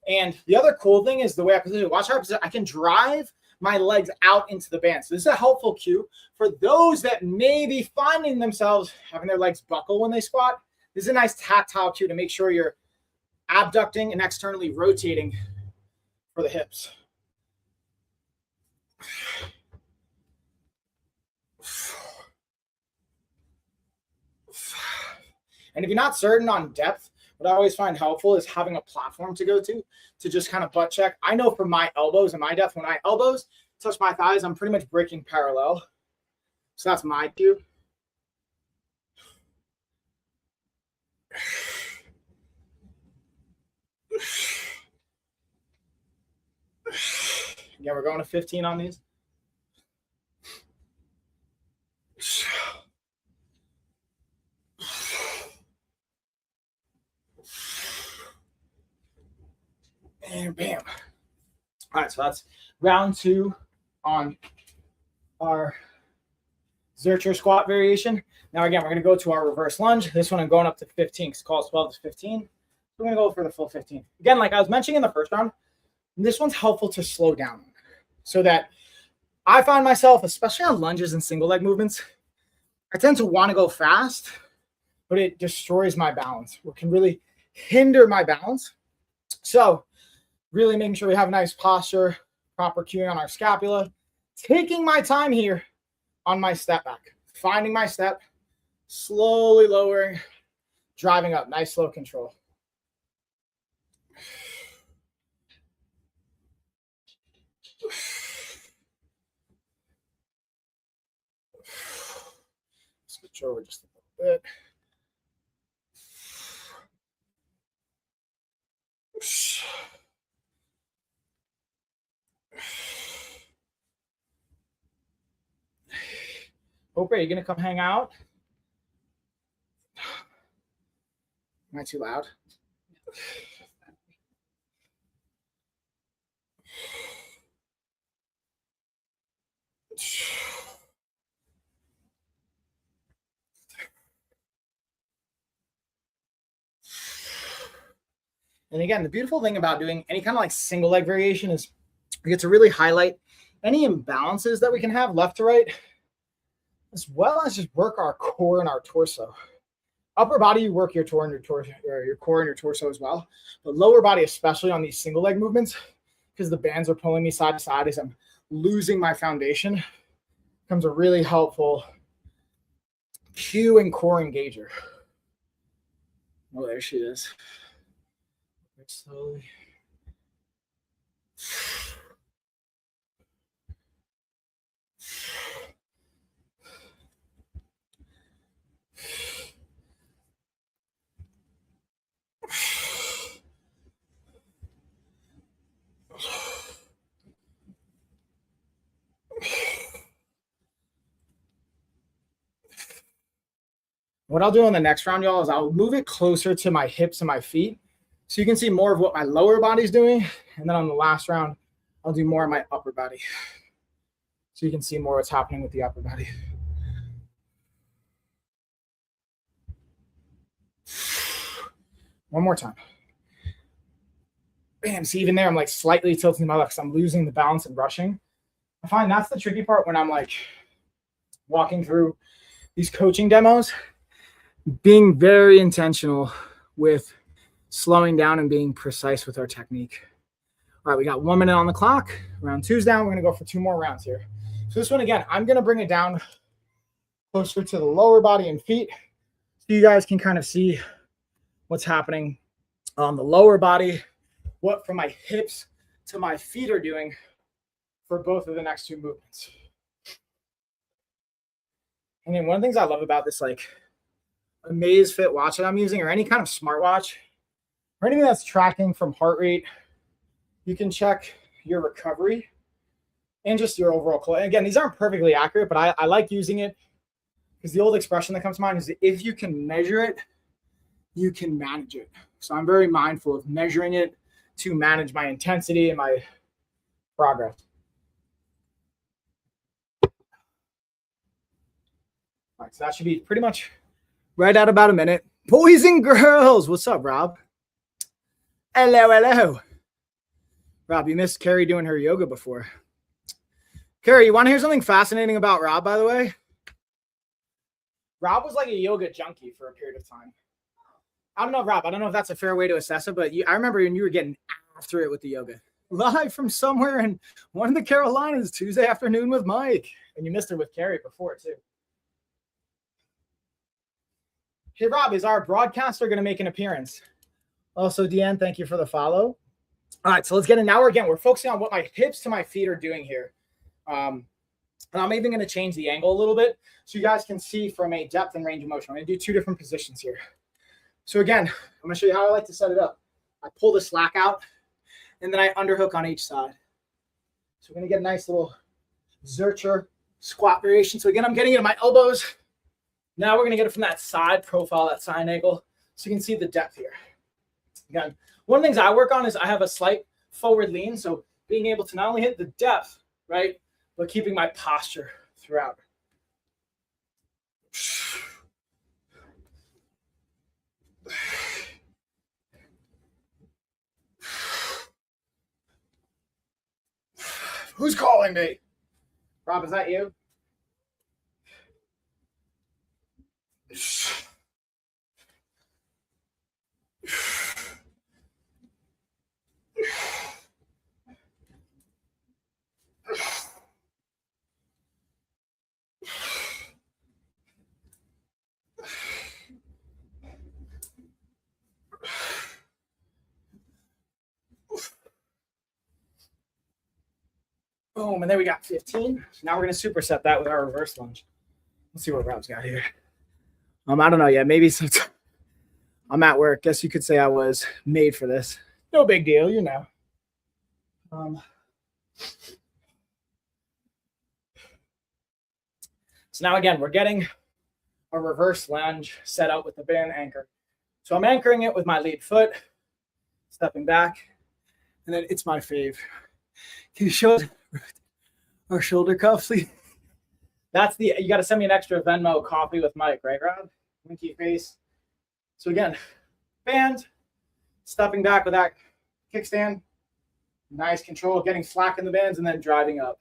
[SPEAKER 1] And the other cool thing is the way I position it. Watch how I position. I can drive my legs out into the band. So this is a helpful cue for those that may be finding themselves having their legs buckle when they squat. This is a nice tactile cue to make sure you're abducting and externally rotating for the hips. And if you're not certain on depth, what I always find helpful is having a platform to go to just kind of butt check. I know for my elbows and my depth, when I elbows touch my thighs, I'm pretty much breaking parallel. So that's my cue. Again, we're going to 15 on these. And bam. All right, so that's round 2 on our Zercher squat variation. Now, again, we're going to go to our reverse lunge. This one I'm going up to 15 because it calls 12 to 15. We're going to go for the full 15. Again, like I was mentioning in the first round, And this one's helpful to slow down so that I find myself, especially on lunges and single leg movements, I tend to want to go fast, but it destroys my balance, or can really hinder my balance. So really making sure we have a nice posture, proper cueing on our scapula, taking my time here on my step back, finding my step, slowly lowering, driving up, nice slow control. Switch over just a little bit. Hope, are you gonna come hang out? Am I too loud? And again, the beautiful thing about doing any kind of like single leg variation is we get to really highlight any imbalances that we can have left to right, as well as just work our core and our torso. Upper body, you work your core and your torso, or your core and your torso as well. But lower body, especially on these single leg movements, because the bands are pulling me side to side as I'm losing my foundation, becomes a really helpful cue and core engager. Oh, there she is. Slowly. What I'll do on the next round, y'all, is I'll move it closer to my hips and my feet so you can see more of what my lower body's doing. And then on the last round, I'll do more of my upper body so you can see more what's happening with the upper body. One more time. Bam, see, even there, I'm like slightly tilting my left because I'm losing the balance and rushing. I find that's the tricky part when I'm like walking through these coaching demos, being very intentional with slowing down and being precise with our technique. All right, we got 1 minute on the clock. Round two's down. We're going to go for 2 more rounds here. So this one, again, I'm going to bring it down closer to the lower body and feet so you guys can kind of see what's happening on the lower body, what from my hips to my feet are doing for both of the next 2 movements. And then one of the things I love about this like Amazfit watch that I'm using, or any kind of smartwatch, or anything that's tracking from heart rate, you can check your recovery and just your overall flow. And again, these aren't perfectly accurate, but I like using it because the old expression that comes to mind is if you can measure it, you can manage it. So I'm very mindful of measuring it to manage my intensity and my progress. All right, so that should be pretty much right at about a minute. Boys and girls, what's up, Rob? Hello, hello. Rob, you missed Cari doing her yoga before. Cari, you want to hear something fascinating about Rob, by the way? Rob was like a yoga junkie for a period of time. I don't know, Rob. I don't know if that's a fair way to assess it, but I remember when you were getting after it with the yoga. Live from somewhere in one of the Carolinas, Tuesday afternoon with Mike. And you missed her with Cari before, too. Hey, Rob, is our broadcaster going to make an appearance? Also, Deanne, thank you for the follow. All right, so let's get in. Now we're focusing on what my hips to my feet are doing here. And I'm even going to change the angle a little bit so you guys can see from a depth and range of motion. I'm going to do 2 different positions here. So again, I'm going to show you how I like to set it up. I pull the slack out, and then I underhook on each side. So we're going to get a nice little Zercher squat variation. So again, I'm getting it at my elbows. Now we're going to get it from that side profile, that side angle, so you can see the depth here. Again, one of the things I work on is I have a slight forward lean, so being able to not only hit the depth, right, but keeping my posture throughout. Who's calling me? Rob, is that you? Boom, and then we got 15. Now we're gonna superset that with our reverse lunge. Let's see what Rob's got here. I don't know yet. Maybe since I'm at work, guess you could say I was made for this. No big deal, you know. So now again, we're getting a reverse lunge set out with the band anchor. So I'm anchoring it with my lead foot, stepping back, and then it's my fave. Can you show our shoulder cuff, please? That's the, you got to send me an extra Venmo coffee with Mike, right, Rob? Winky face. So again, band, stepping back with that kickstand. Nice control, getting slack in the bands and then driving up.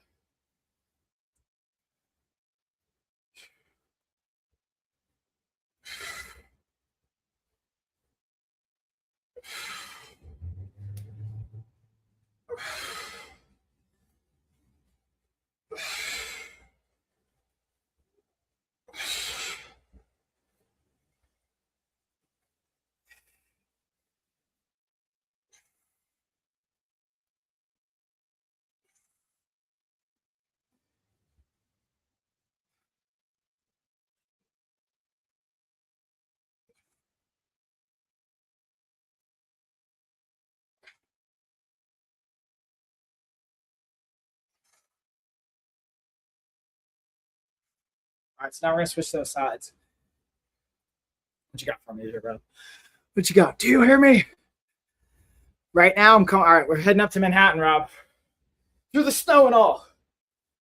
[SPEAKER 1] All right, so now we're gonna switch to the sides. What you got for me here, bro? What you got? Do you hear me? Right now, I'm coming. All right, we're heading up to Manhattan, Rob. Through the snow and all.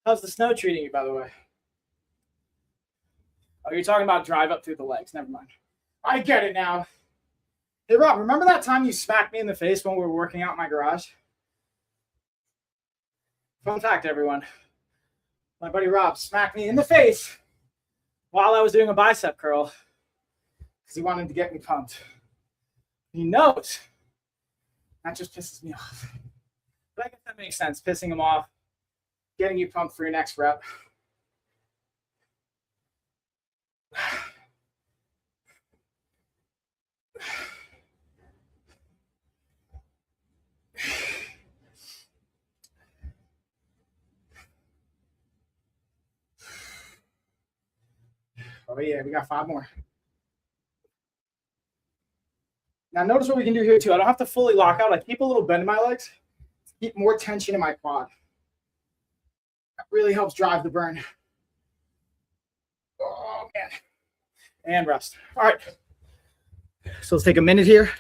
[SPEAKER 1] How's the snow treating you, by the way? Oh, you're talking about drive up through the legs. Never mind. I get it now. Hey, Rob, remember that time you smacked me in the face when we were working out in my garage? Fun fact, everyone. My buddy Rob smacked me in the face while I was doing a bicep curl because he wanted to get me pumped. He knows. That just pisses me off. But I guess that makes sense. Pissing him off, getting you pumped for your next rep. Oh yeah, we got 5 more. Now notice what we can do here too. I don't have to fully lock out. I keep a little bend in my legs, keep more tension in my quad. That really helps drive the burn. Oh man. And rest. All right. So let's take a minute here.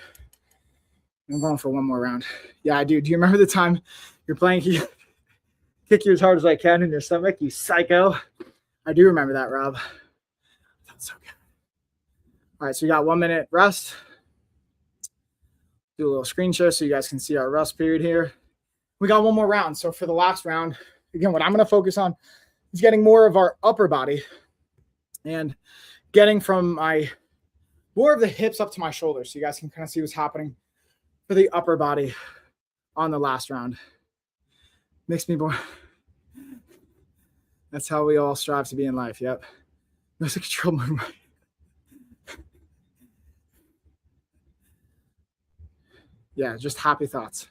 [SPEAKER 1] I'm going for one more round. Yeah, I do. Do you remember the time you're playing kick you as hard as I can in your stomach, you psycho? I do remember that, Rob. That's so good. All right, so we got 1 minute rest. Do a little screen share so you guys can see our rest period here. We got 1 more round. So for the last round, again, what I'm going to focus on is getting more of our upper body and getting from more of the hips up to my shoulders so you guys can kind of see what's happening for the upper body on the last round. Makes me more. That's how we all strive to be in life. Yep. There's a control movement. Yeah, just happy thoughts.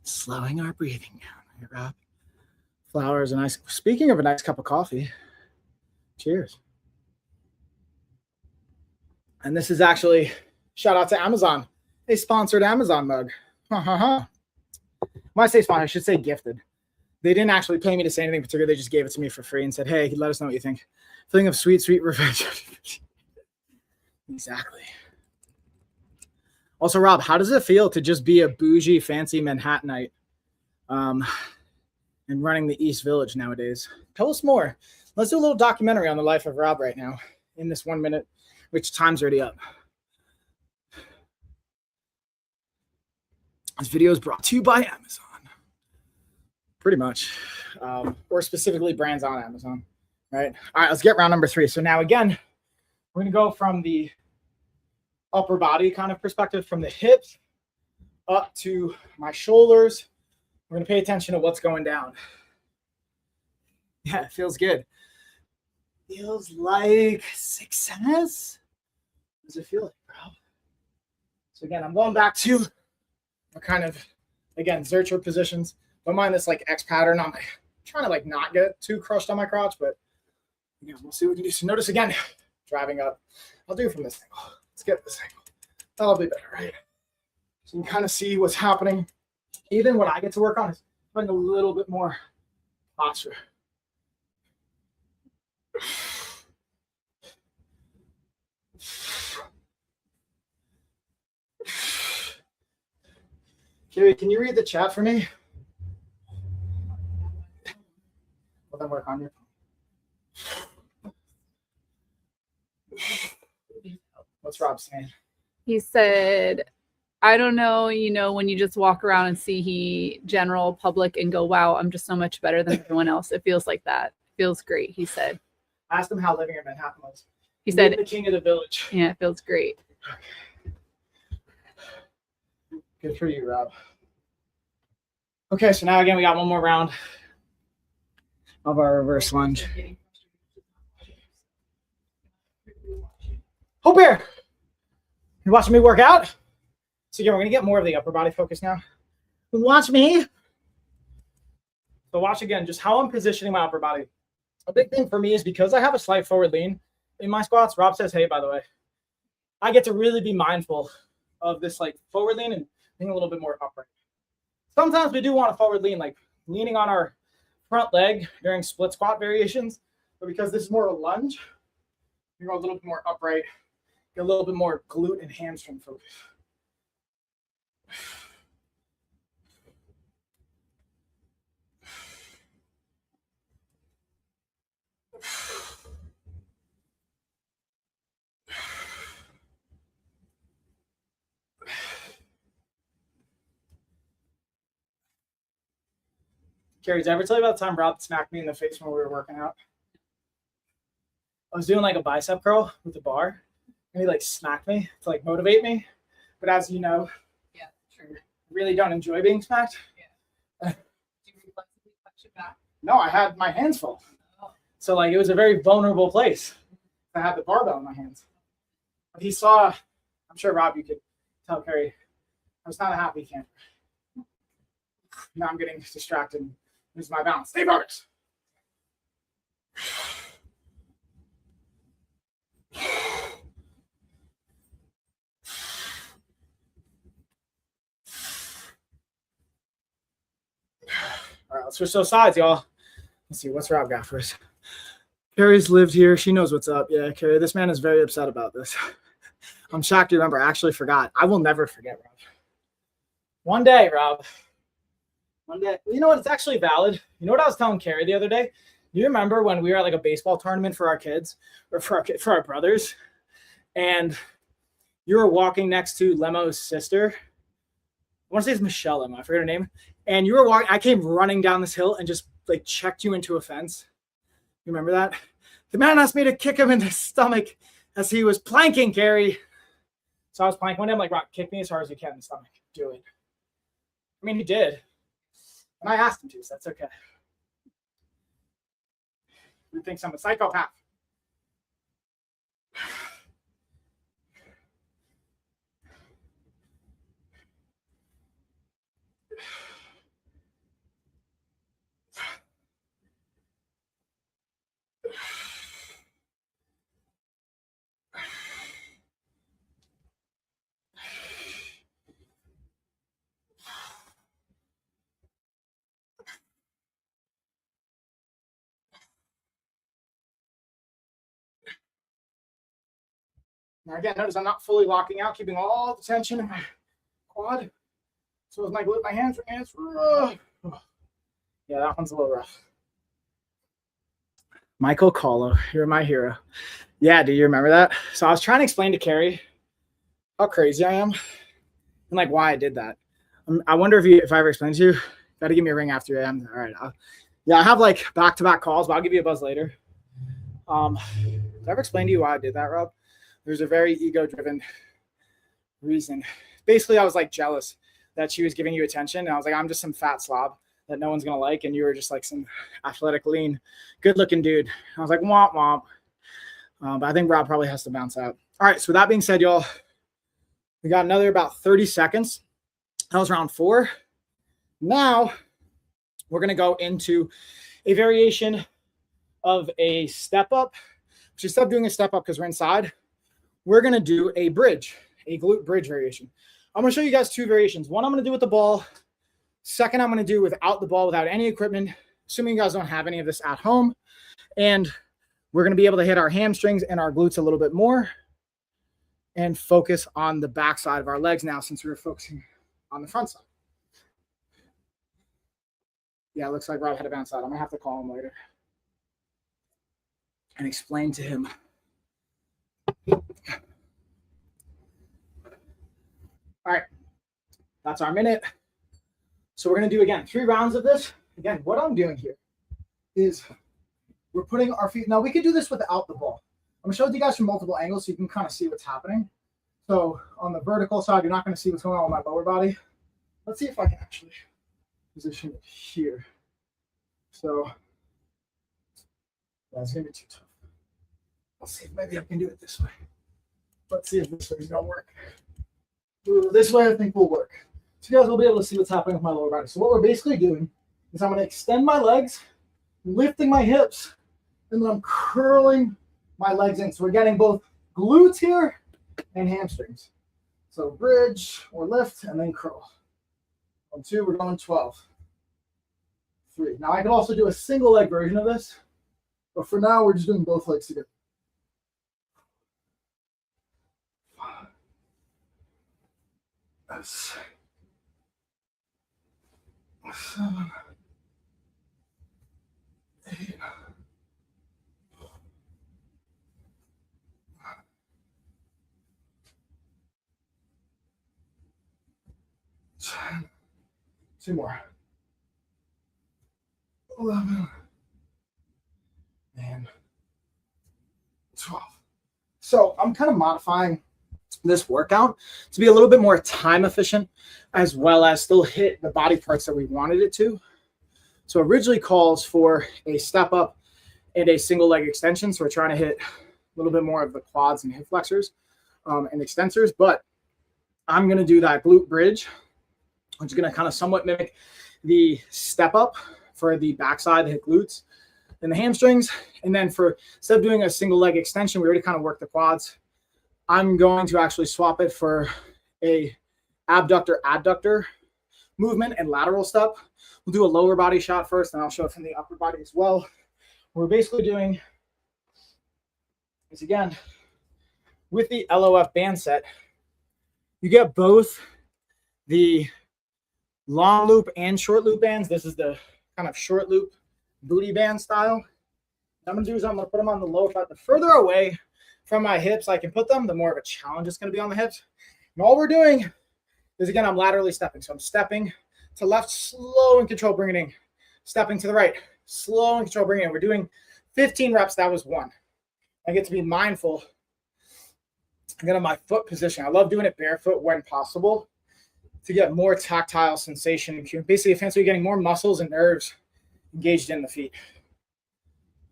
[SPEAKER 1] Slowing our breathing down. Right, Rob? Flowers, a nice. Speaking of a nice cup of coffee, cheers. And this is actually shout out to Amazon. They sponsored Amazon mug. When I say sponsored, I should say gifted. They didn't actually pay me to say anything particular. They just gave it to me for free and said, hey, let us know what you think. Feeling of sweet, sweet revenge. Exactly. Also, Rob, how does it feel to just be a bougie, fancy Manhattanite and running the East Village nowadays? Tell us more. Let's do a little documentary on the life of Rob right now in this 1 minute, which time's already up. This video is brought to you by Amazon. Pretty much. Or specifically brands on Amazon, right? All right, let's get round number 3. So now again, we're going to go from the upper body kind of perspective, from the hips up to my shoulders. We're going to pay attention to what's going down. Yeah, it feels good. Feels like success. What does it feel like, bro? So again, I'm going back to a kind of, again, Zercher positions. Don't mind this like X pattern. I'm trying to like not get too crushed on my crotch, but again, we'll see what we can do. So notice again, driving up. I'll do it from this angle. Let's get this angle. That'll be better, right? So you can kind of see what's happening. Even what I get to work on is putting a little bit more posture. Cari, can you read the chat for me? Well, then work on your phone. What's Rob saying?
[SPEAKER 2] He said, I don't know, when you just walk around and see general public and go, wow, I'm just so much better than everyone else. It feels like that. It feels great, he said.
[SPEAKER 1] I asked him how living in Manhattan was.
[SPEAKER 2] He said,
[SPEAKER 1] the king of the village.
[SPEAKER 2] Yeah, it feels great.
[SPEAKER 1] Good for you, Rob. Okay, so now again, we got one more round of our reverse lunge. Hope Bear, you watching me work out? So again, we're gonna get more of the upper body focus now. Watch me. So watch again, just how I'm positioning my upper body. A big thing for me is because I have a slight forward lean in my squats. Rob says, hey, by the way, I get to really be mindful of this like forward lean and being a little bit more upright. Sometimes we do want a forward lean, like leaning on our front leg during split squat variations, but because this is more a lunge, you go a little bit more upright, get a little bit more glute and hamstring focus. Cari, did I ever tell you about the time Rob smacked me in the face when we were working out? I was doing like a bicep curl with the bar, and he like smacked me to like motivate me. But as you know,
[SPEAKER 2] yeah, true.
[SPEAKER 1] I really don't enjoy being smacked.
[SPEAKER 2] Yeah. Do you reflexively touch it back?
[SPEAKER 1] No, I had my hands full.
[SPEAKER 2] Oh.
[SPEAKER 1] So like it was a very vulnerable place to have the barbell in my hands. But he saw, I'm sure Rob, you could tell Cari, I was not a happy camper. Now I'm getting distracted. Lose my balance. Stay focused. All right, let's switch those sides, y'all. Let's see, what's Rob got for us? Cari's lived here. She knows what's up. Yeah, Cari, this man is very upset about this. I'm shocked you remember. I actually forgot. I will never forget, Rob. One day, Rob. One day. You know what? It's actually valid. You know what I was telling Cari the other day? You remember when we were at like a baseball tournament for our kids, or for our brothers, and you were walking next to Lemo's sister? I want to say it's Michelle Lemo. I forget her name. And you were walking. I came running down this hill and just like checked you into a fence. You remember that? The man asked me to kick him in the stomach as he was planking, Cari. So I was planking with him, like, Rock, kick me as hard as you can in the stomach. Do it. I mean, he did. And I asked him to, so that's okay. He thinks I'm a psychopath. Now again, notice I'm not fully locking out, keeping all the tension in my quad. So with my glute, my hands. Yeah, that one's a little rough. Michael Colo, you're my hero. Yeah, do you remember that? So I was trying to explain to Cari how crazy I am and like why I did that. I wonder if I ever explained to you. Got to give me a ring after you end. All right. Yeah, I have like back-to-back calls, but I'll give you a buzz later. Did I ever explain to you why I did that, Rob? There's a very ego-driven reason. Basically, I was like jealous that she was giving you attention. And I was like, I'm just some fat slob that no one's going to like. And you were just like some athletic, lean, good-looking dude. I was like, womp, womp. But I think Rob probably has to bounce out. All right. So with that being said, y'all, we got another about 30 seconds. That was round 4. Now we're going to go into a variation of a step up. Which instead of doing a step up because we're inside, we're going to do a bridge, a glute bridge variation. I'm going to show you guys 2 variations. One I'm going to do with the ball. Second, I'm going to do without the ball, without any equipment, assuming you guys don't have any of this at home. And we're going to be able to hit our hamstrings and our glutes a little bit more and focus on the back side of our legs now since we were focusing on the front side. Yeah, it looks like Rob had to bounce out. I'm going to have to call him later and explain to him. All right, that's our minute. So we're going to do, again, 3 rounds of this. Again, what I'm doing here is we're putting our feet. Now, we could do this without the ball. I'm going to show it to you guys from multiple angles so you can kind of see what's happening. So on the vertical side, you're not going to see what's going on with my lower body. Let's see if I can actually position it here. So that's going to be too tough. Let's see if maybe I can do it this way. Let's see if this way is going to work. This way I think will work. So you guys will be able to see what's happening with my lower body. So what we're basically doing is I'm going to extend my legs, lifting my hips, and then I'm curling my legs in. So we're getting both glutes here and hamstrings. So bridge or lift and then curl. On 2, we're going 12. 3. Now I can also do a single leg version of this, but for now we're just doing both legs together. 5, 6, 7, 8, 10. 2 more. 11 and 12. So I'm kind of modifying this workout to be a little bit more time efficient, as well as still hit the body parts that we wanted it to. So originally calls for a step up and a single leg extension. So we're trying to hit a little bit more of the quads and hip flexors and extensors, but I'm going to do that glute bridge, which is going to kind of somewhat mimic the step up for the backside, the hip glutes and the hamstrings. And then for instead of doing a single leg extension, we already kind of worked the quads. I'm going to actually swap it for a abductor adductor movement and lateral step. We'll do a lower body shot first, and I'll show it from the upper body as well. What we're basically doing is, again, with the LOF band set, you get both the long loop and short loop bands. This is the kind of short loop booty band style. What I'm going to do is I'm going to put them on the lower part. The further away from my hips I can put them, the more of a challenge it's going to be on the hips. And all we're doing is, again, I'm laterally stepping. So I'm stepping to left, slow and control, bring it in. Stepping to the right, slow and control, bring it in. We're doing 15 reps. That was 1. I get to be mindful again of my foot position. I love doing it barefoot when possible to get more tactile sensation. Basically, essentially getting more muscles and nerves engaged in the feet.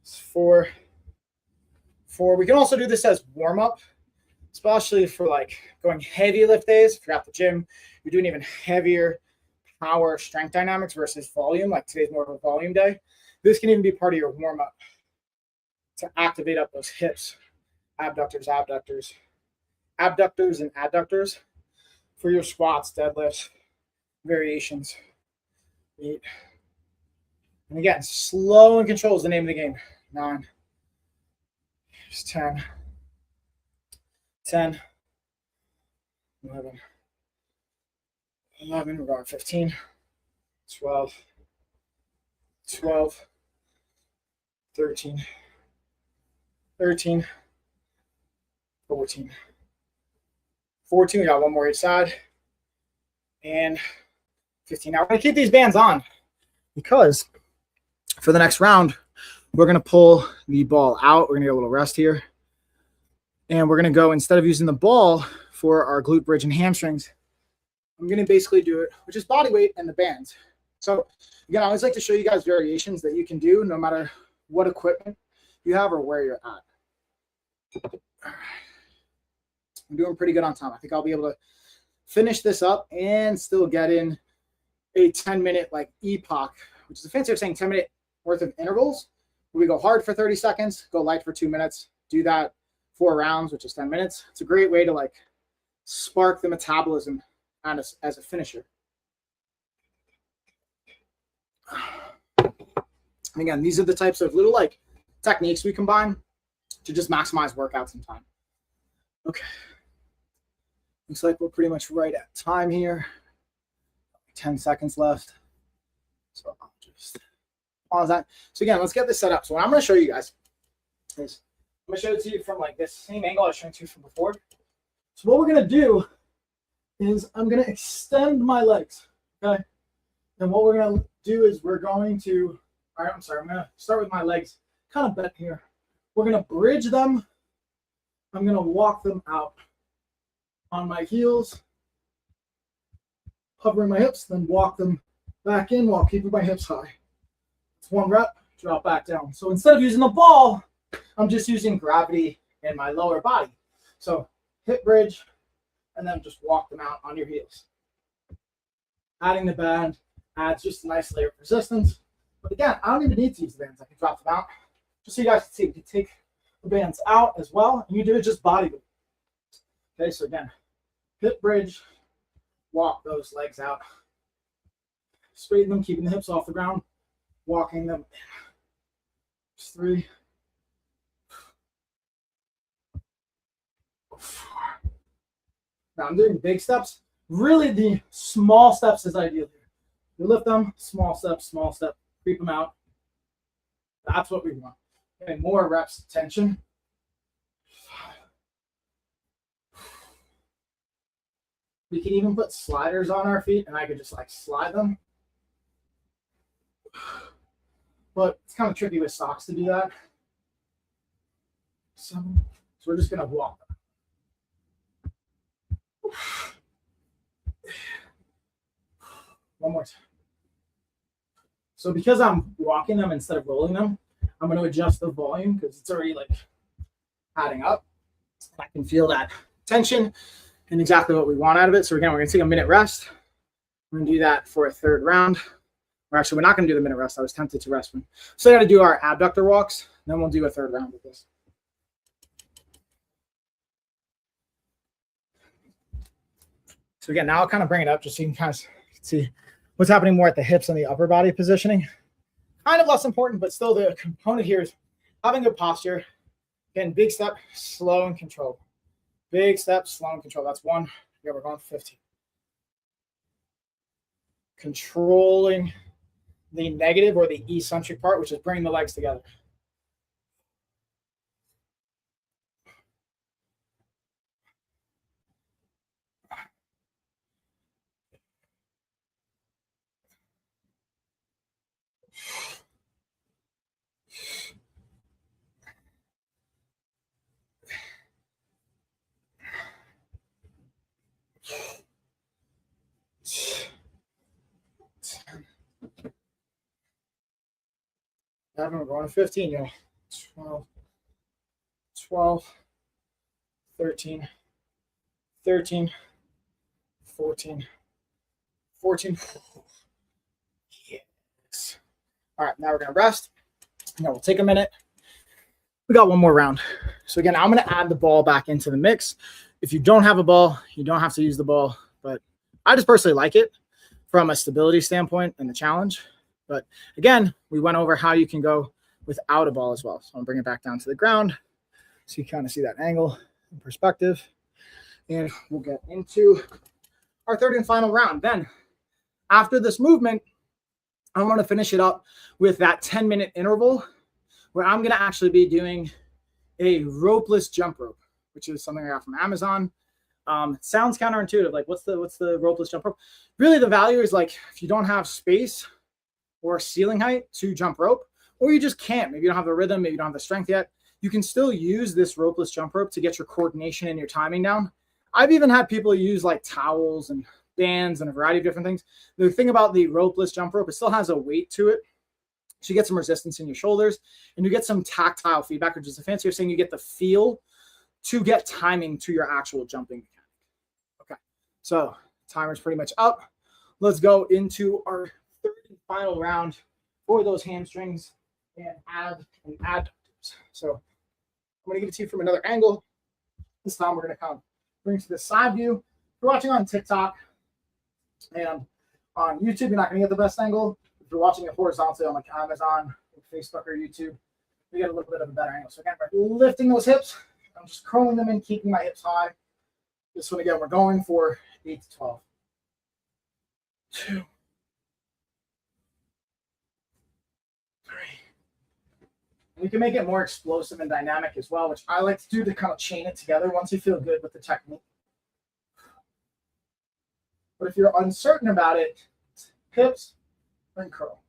[SPEAKER 1] 4. We can also do this as warm-up, especially for like going heavy lift days. If you're at the gym, you're doing even heavier power strength dynamics versus volume, like today's more of a volume day. This can even be part of your warm-up to activate up those hips, abductors and adductors for your squats, deadlifts, variations. 8. And again, slow and control is the name of the game. 9. Here's 10. 10. 11. 11. We're going 15. 12. 12. 13. 13. 14. 14. We got one more each side. And 15. Now we're going to keep these bands on because for the next round, we're going to pull the ball out. We're going to get a little rest here. And we're going to go, instead of using the ball for our glute bridge and hamstrings, I'm going to basically do it with just body weight and the bands. So again, I always like to show you guys variations that you can do no matter what equipment you have or where you're at. I'm doing pretty good on time. I think I'll be able to finish this up and still get in a 10-minute like epoch, which is a fancy way of saying 10-minute worth of intervals. We go hard for 30 seconds, go light for 2 minutes, do that 4 rounds, which is 10 minutes. It's a great way to like spark the metabolism as a finisher. And again, these are the types of little like techniques we combine to just maximize workouts in time. Okay. Looks like we're pretty much right at time here. 10 seconds left. So I'll just pause that. So again, let's get this set up. So what I'm going to show you guys is I'm going to show it to you from like this same angle I was showing to you from before. So what we're going to do is I'm going to extend my legs. Okay. And what we're going to do is we're going to, all right, I'm going to start with my legs kind of bent here. We're going to bridge them. I'm going to walk them out on my heels, hovering my hips, then walk them back in while keeping my hips high. It's 1 rep, drop back down. So instead of using the ball, I'm just using gravity in my lower body. So hip bridge, and then just walk them out on your heels. Adding the band adds just a nice layer of resistance. But again, I don't even need to use the bands. I can drop them out. Just so you guys can see, you can take the bands out as well, and you do it just body weight. Okay, so again, hip bridge, walk those legs out, straighten them, keeping the hips off the ground, walking them. Just 3, 4. Now I'm doing big steps. Really, the small steps is ideal here. You lift them, small step, creep them out. That's what we want. Getting more reps of tension. We can even put sliders on our feet, and I could just like slide them. But it's kind of tricky with socks to do that. 7. So we're just going to walk them. 1 more time. So because I'm walking them instead of rolling them, I'm going to adjust the volume because it's already like adding up. I can feel that tension and exactly what we want out of it. So again, we're going to take a minute rest. We're going to do that for a 3rd round. Or actually, we're not going to do the minute rest. I was tempted to rest one. So I got to do our abductor walks. Then we'll do a 3rd round with this. So again, now I'll kind of bring it up just so you can kind of see what's happening more at the hips and the upper body positioning. Kind of less important, but still the component here is having good posture. Again, big step, slow and controlled. Big step, slow and controlled. That's 1. Yeah, we're going 15. Controlling the negative or the eccentric part, which is bringing the legs together. We're going to 15, y'all. 12, 13, 14. Yes. All right, now we're going to rest. Now we'll take a minute. We got 1 more round. So again, I'm going to add the ball back into the mix. If you don't have a ball, you don't have to use the ball. But I just personally like it from a stability standpoint and the challenge. But again, we went over how you can go without a ball as well. So I'm bringing it back down to the ground so you kind of see that angle and perspective. And we'll get into our 3rd and final round. Then after this movement, I want to finish it up with that 10-minute interval where I'm going to actually be doing a ropeless jump rope, which is something I got from Amazon. Sounds counterintuitive. Like what's the ropeless jump rope? Really the value is like if you don't have space or ceiling height to jump rope, or you just can't, maybe you don't have the rhythm, maybe you don't have the strength yet, you can still use this ropeless jump rope to get your coordination and your timing down. I've even had people use like towels and bands and a variety of different things. The thing about the ropeless jump rope, it still has a weight to it. So you get some resistance in your shoulders and you get some tactile feedback, which is a fancy way of saying you get the feel to get timing to your actual jumping mechanic. Okay, so timer's pretty much up. Let's go into our third and final round for those hamstrings and adductors. So I'm going to give it to you from another angle. This time we're going to come bring to the side view. If you're watching on TikTok and on YouTube, you're not going to get the best angle. If you're watching it horizontally on like Amazon, Facebook, or YouTube, you get a little bit of a better angle. So again, we're lifting those hips. I'm just curling them in, keeping my hips high. This one again, we're going for 8 to 12. 2, 3. We can make it more explosive and dynamic as well, which I like to do to kind of chain it together once you feel good with the technique. But if you're uncertain about it, hips and curl.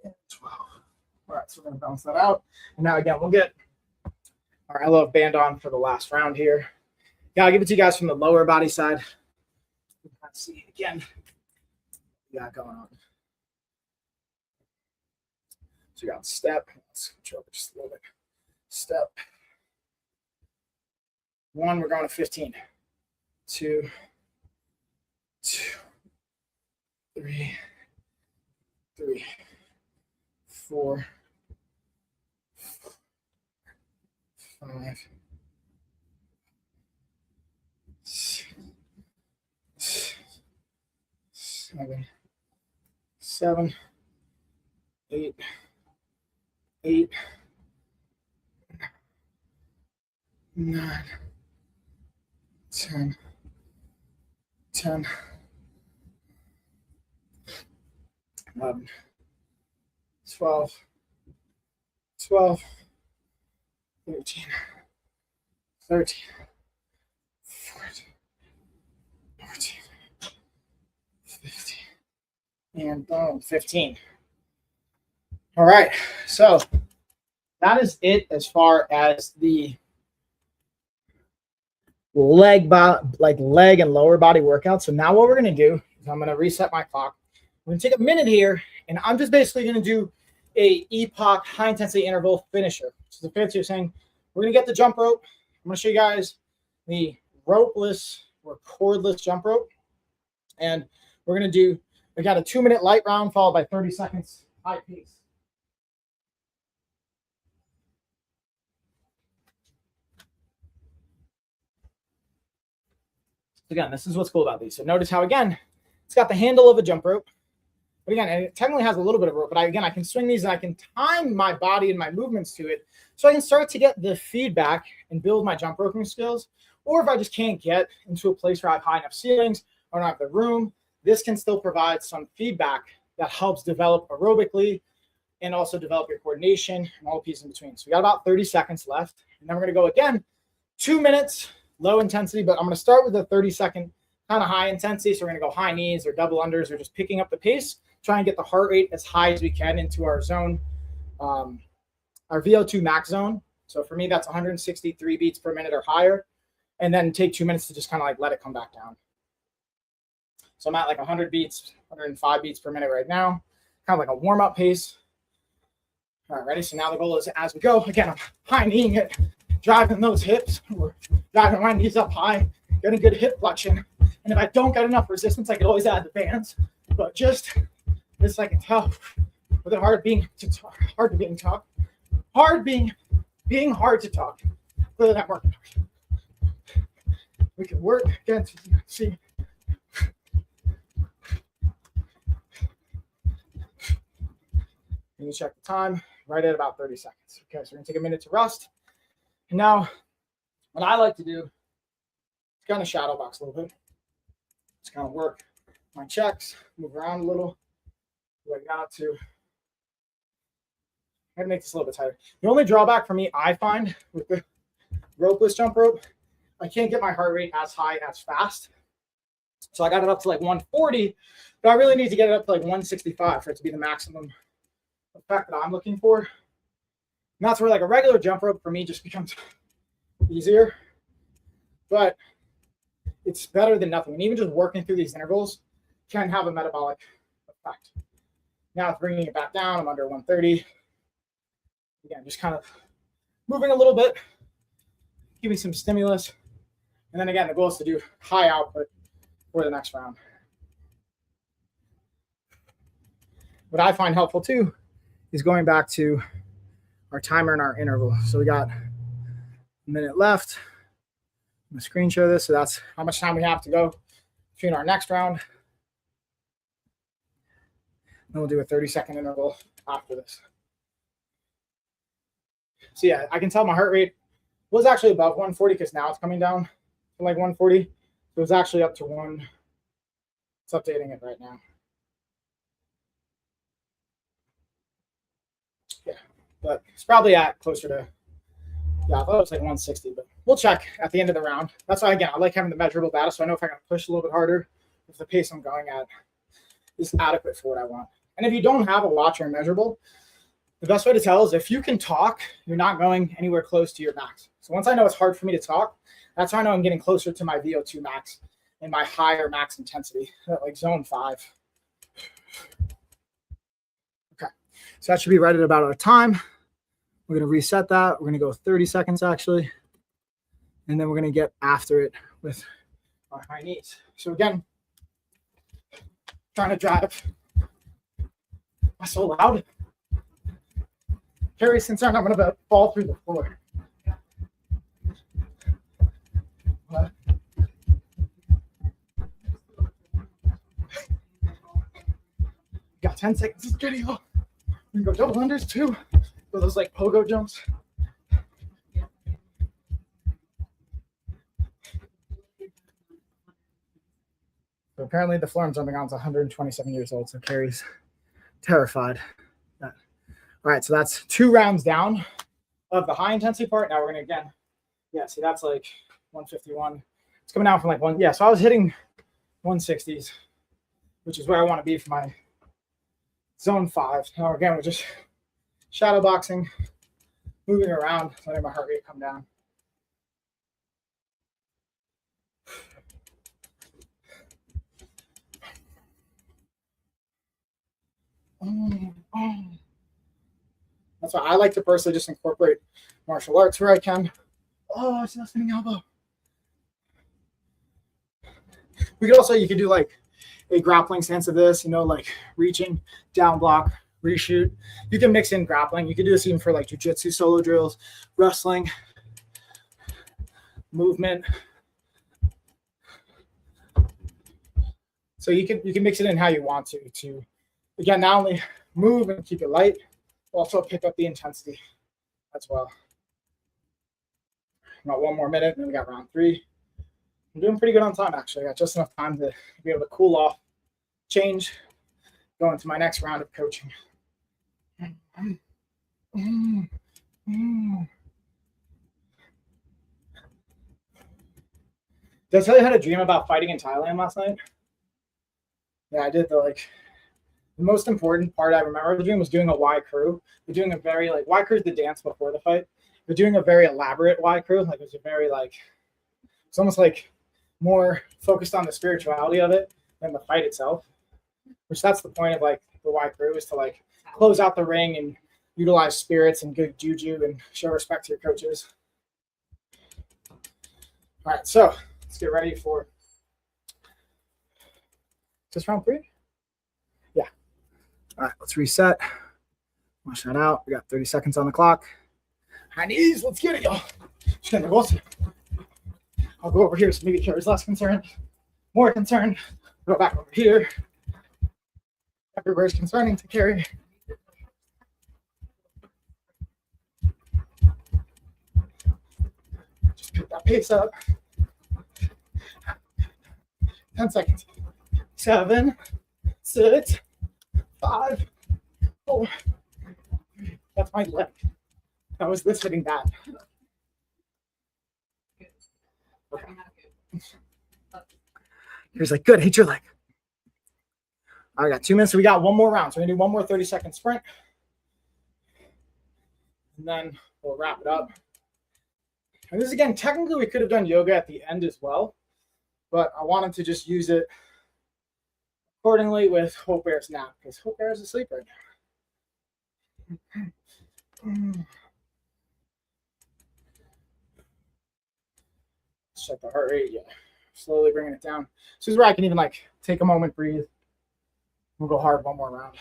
[SPEAKER 1] And 12. All right, so we're going to bounce that out. And now again, we'll get our LOF band on for the last round here. Yeah, I'll give it to you guys from the lower body side. Let's see again what we got going on. So you got step. Let's switch over just a little bit. Step. 1, we're going to 15. 2, 3, 4, 5, 6, 7, 8, 9, 10, 11, 12, 13, 14, 15, and boom, 15. All right, so that is it as far as the leg and lower body workout. So now what we're going to do is I'm going to reset my clock. We're going to take a minute here, and I'm just basically going to do a EPOC high intensity interval finisher. So the fancy of saying we're going to get the jump rope. I'm going to show you guys the ropeless or cordless jump rope, and we're going to do, we got a 2-minute light round followed by 30 seconds high pace. Again, this is what's cool about these. So notice how, again, it's got the handle of a jump rope. But again, it technically has a little bit of rope, but I can swing these and I can time my body and my movements to it so I can start to get the feedback and build my jump roping skills. Or if I just can't get into a place where I have high enough ceilings or not have the room, this can still provide some feedback that helps develop aerobically and also develop your coordination and all the pieces in between. So we got about 30 seconds left. And then we're going to go again, 2 minutes, low intensity, but I'm going to start with a 30-second kind of high intensity. So we're going to go high knees or double unders or just picking up the pace, try and get the heart rate as high as we can into our zone, our VO2 max zone. So for me, that's 163 beats per minute or higher. And then take 2 minutes to just kind of like let it come back down. So I'm at like 100 beats, 105 beats per minute right now, kind of like a warm-up pace. All right, ready? So now the goal is as we go, again, I'm high kneeing it, driving those hips, or driving my knees up high, getting good hip flexion. And if I don't get enough resistance, I can always add the bands. But just this, I can tell, with it hard being hard to talk. Clearly not working. We can work again to see. And you check the time right at about 30 seconds. Okay, so we're gonna take a minute to rest. And now what I like to do is kind of shadow box a little bit. Just kind of work my checks, move around a little. I got to. I'm gonna make this a little bit tighter. The only drawback for me I find with the ropeless jump rope, I can't get my heart rate as high as fast. So I got it up to like 140, but I really need to get it up to like 165 for it to be the maximum effect that I'm looking for. And that's where like a regular jump rope for me just becomes easier, but it's better than nothing. And even just working through these intervals can have a metabolic effect. Now it's bringing it back down. I'm under 130. Again, just kind of moving a little bit, giving some stimulus. And then again, the goal is to do high output for the next round. What I find helpful too is going back to our timer and our interval. So we got a minute left. I'm going to screen share this. So that's how much time we have to go between our next round. Then we'll do a 30-second interval after this. So yeah, I can tell my heart rate was actually above 140 because now it's coming down to like 140. So it was actually up to 1. It's updating it right now. Yeah, but it's probably at closer to, yeah, I thought it was like 160, but we'll check at the end of the round. That's why, again, I like having the measurable data so I know if I can push a little bit harder, if the pace I'm going at is adequate for what I want. And if you don't have a watch or measurable, the best way to tell is if you can talk, you're not going anywhere close to your max. So once I know it's hard for me to talk, that's how I know I'm getting closer to my VO2 max and my higher max intensity, like zone 5. Okay, so that should be right at about our time. We're going to reset that. We're going to go 30 seconds actually. And then we're going to get after it with our high knees. So again, trying to drive. Am I so loud? Cari's concerned I'm going to fall through the floor. What? Got 10 seconds of video. We can go double unders too. So those like pogo jumps. So apparently the floor I'm jumping on is 127 years old. So Cari's terrified. All right, so that's 2 rounds down of the high intensity part. Now we're gonna again, yeah, see that's like 151. It's coming down from like 1, yeah, so I was hitting 160s, which is where I want to be for my zone 5. Now again, we're just shadow boxing, moving around, letting my heart rate come down. That's why I like to personally just incorporate martial arts where I can. Oh, it's not spinning elbow. We could also, you could do like a grappling stance of this, you know, like reaching, down block, reshoot. You can mix in grappling. You could do this even for like jiu-jitsu solo drills, wrestling, movement. So you can mix it in how you want to again, not only move and keep it light, also pick up the intensity as well. About 1 more minute, and then we got round 3. I'm doing pretty good on time, actually. I got just enough time to be able to cool off, change, go into my next round of coaching. Did I tell you I had a dream about fighting in Thailand last night? Yeah, I did. The most important part I remember the dream was doing a Y crew. We're doing a very Y crew is the dance before the fight. We're doing a very elaborate Y crew. Like it was a very it's almost like more focused on the spirituality of it than the fight itself. Which that's the point of the Y crew is to close out the ring and utilize spirits and good juju and show respect to your coaches. All right, so let's get ready for just round 3. Yeah. All right, let's reset. Wash that out. We got 30 seconds on the clock. High knees. Let's get it, y'all. I'll go over here so maybe Cari's less concerned. More concerned. Go back over here. Everywhere's concerning to Cari. Pick that pace up. 10 seconds. 7, 6, 5, 4. That's my leg. That was this hitting that. Okay. He's like, good, hit your leg. I got 2 minutes. So we got one more round. So we're going to do one more 30-second sprint. And then we'll wrap it up. And this, again, technically we could have done yoga at the end as well. But I wanted to just use it accordingly with Hope Bear's nap. Because Hope Bear is asleep right now. Let's check the heart rate. Yeah. Slowly bringing it down. This is where I can even like take a moment, breathe. We'll go hard one more round.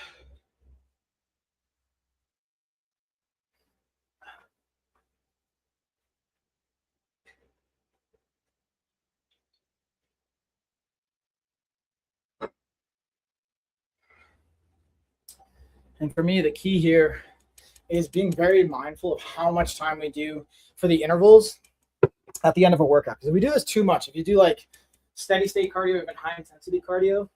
[SPEAKER 1] And for me, the key here is being very mindful of how much time we do for the intervals at the end of a workout. Because if we do this too much, if you do like steady state cardio, even high intensity cardio,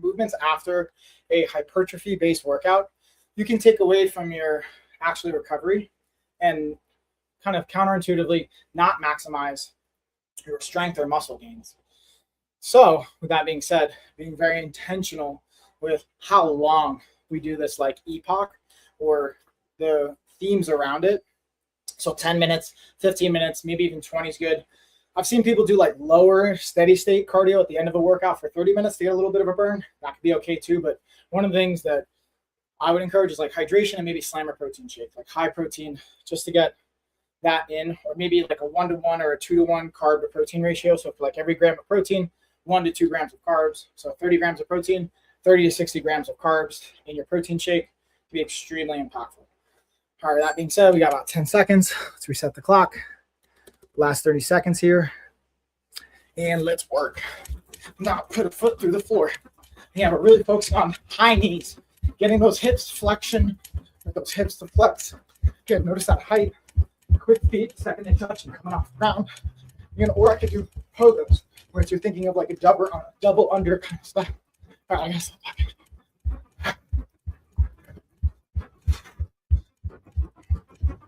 [SPEAKER 1] movements after a hypertrophy based workout, you can take away from your actually recovery and kind of counterintuitively not maximize your strength or muscle gains. So with that being said, being very intentional with how long we do this like epoch or the themes around it. So 10 minutes, 15 minutes, maybe even 20 is good. I've seen people do like lower steady state cardio at the end of a workout for 30 minutes to get a little bit of a burn. That could be okay too. But one of the things that I would encourage is like hydration and maybe slammer protein shake, like high protein, just to get that in, or maybe like a 1-to-1 or a 2-to-1 carb to protein ratio. So for like every gram of protein, 1 to 2 grams of carbs. So 30 grams of protein, 30 to 60 grams of carbs in your protein shake to be extremely impactful. All right, that being said, we got about 10 seconds. Let's reset the clock. Last 30 seconds here. And let's work. Now put a foot through the floor. Yeah, we're really focusing on high knees, getting those hips flexion, those hips to flex. Good, notice that height. Quick feet, second they touch and coming off the ground. Or I could do pogos, where you're thinking of like a double under kind of stuff. All right, I guess.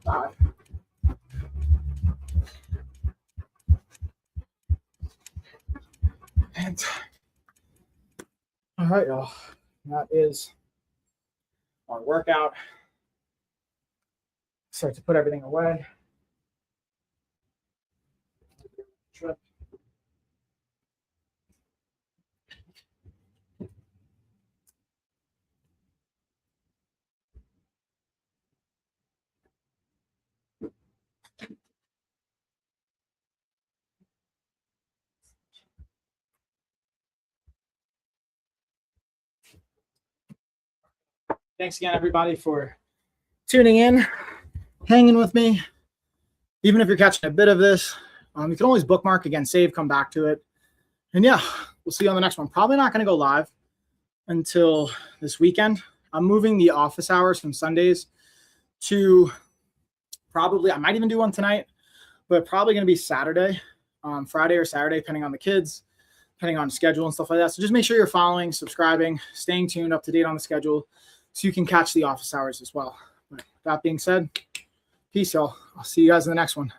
[SPEAKER 1] 5. And all right, y'all. That is our workout. Start to put everything away. Thanks again, everybody, for tuning in, hanging with me. Even if you're catching a bit of this, you can always bookmark, again, save, come back to it. And yeah, we'll see you on the next one. Probably not going to go live until this weekend. I'm moving the office hours from Sundays to probably, I might even do one tonight, but probably going to be Saturday, Friday or Saturday, depending on the kids, depending on schedule and stuff like that. So just make sure you're following, subscribing, staying tuned, up to date on the schedule, so you can catch the office hours as well. But that being said, peace, y'all. I'll see you guys in the next one.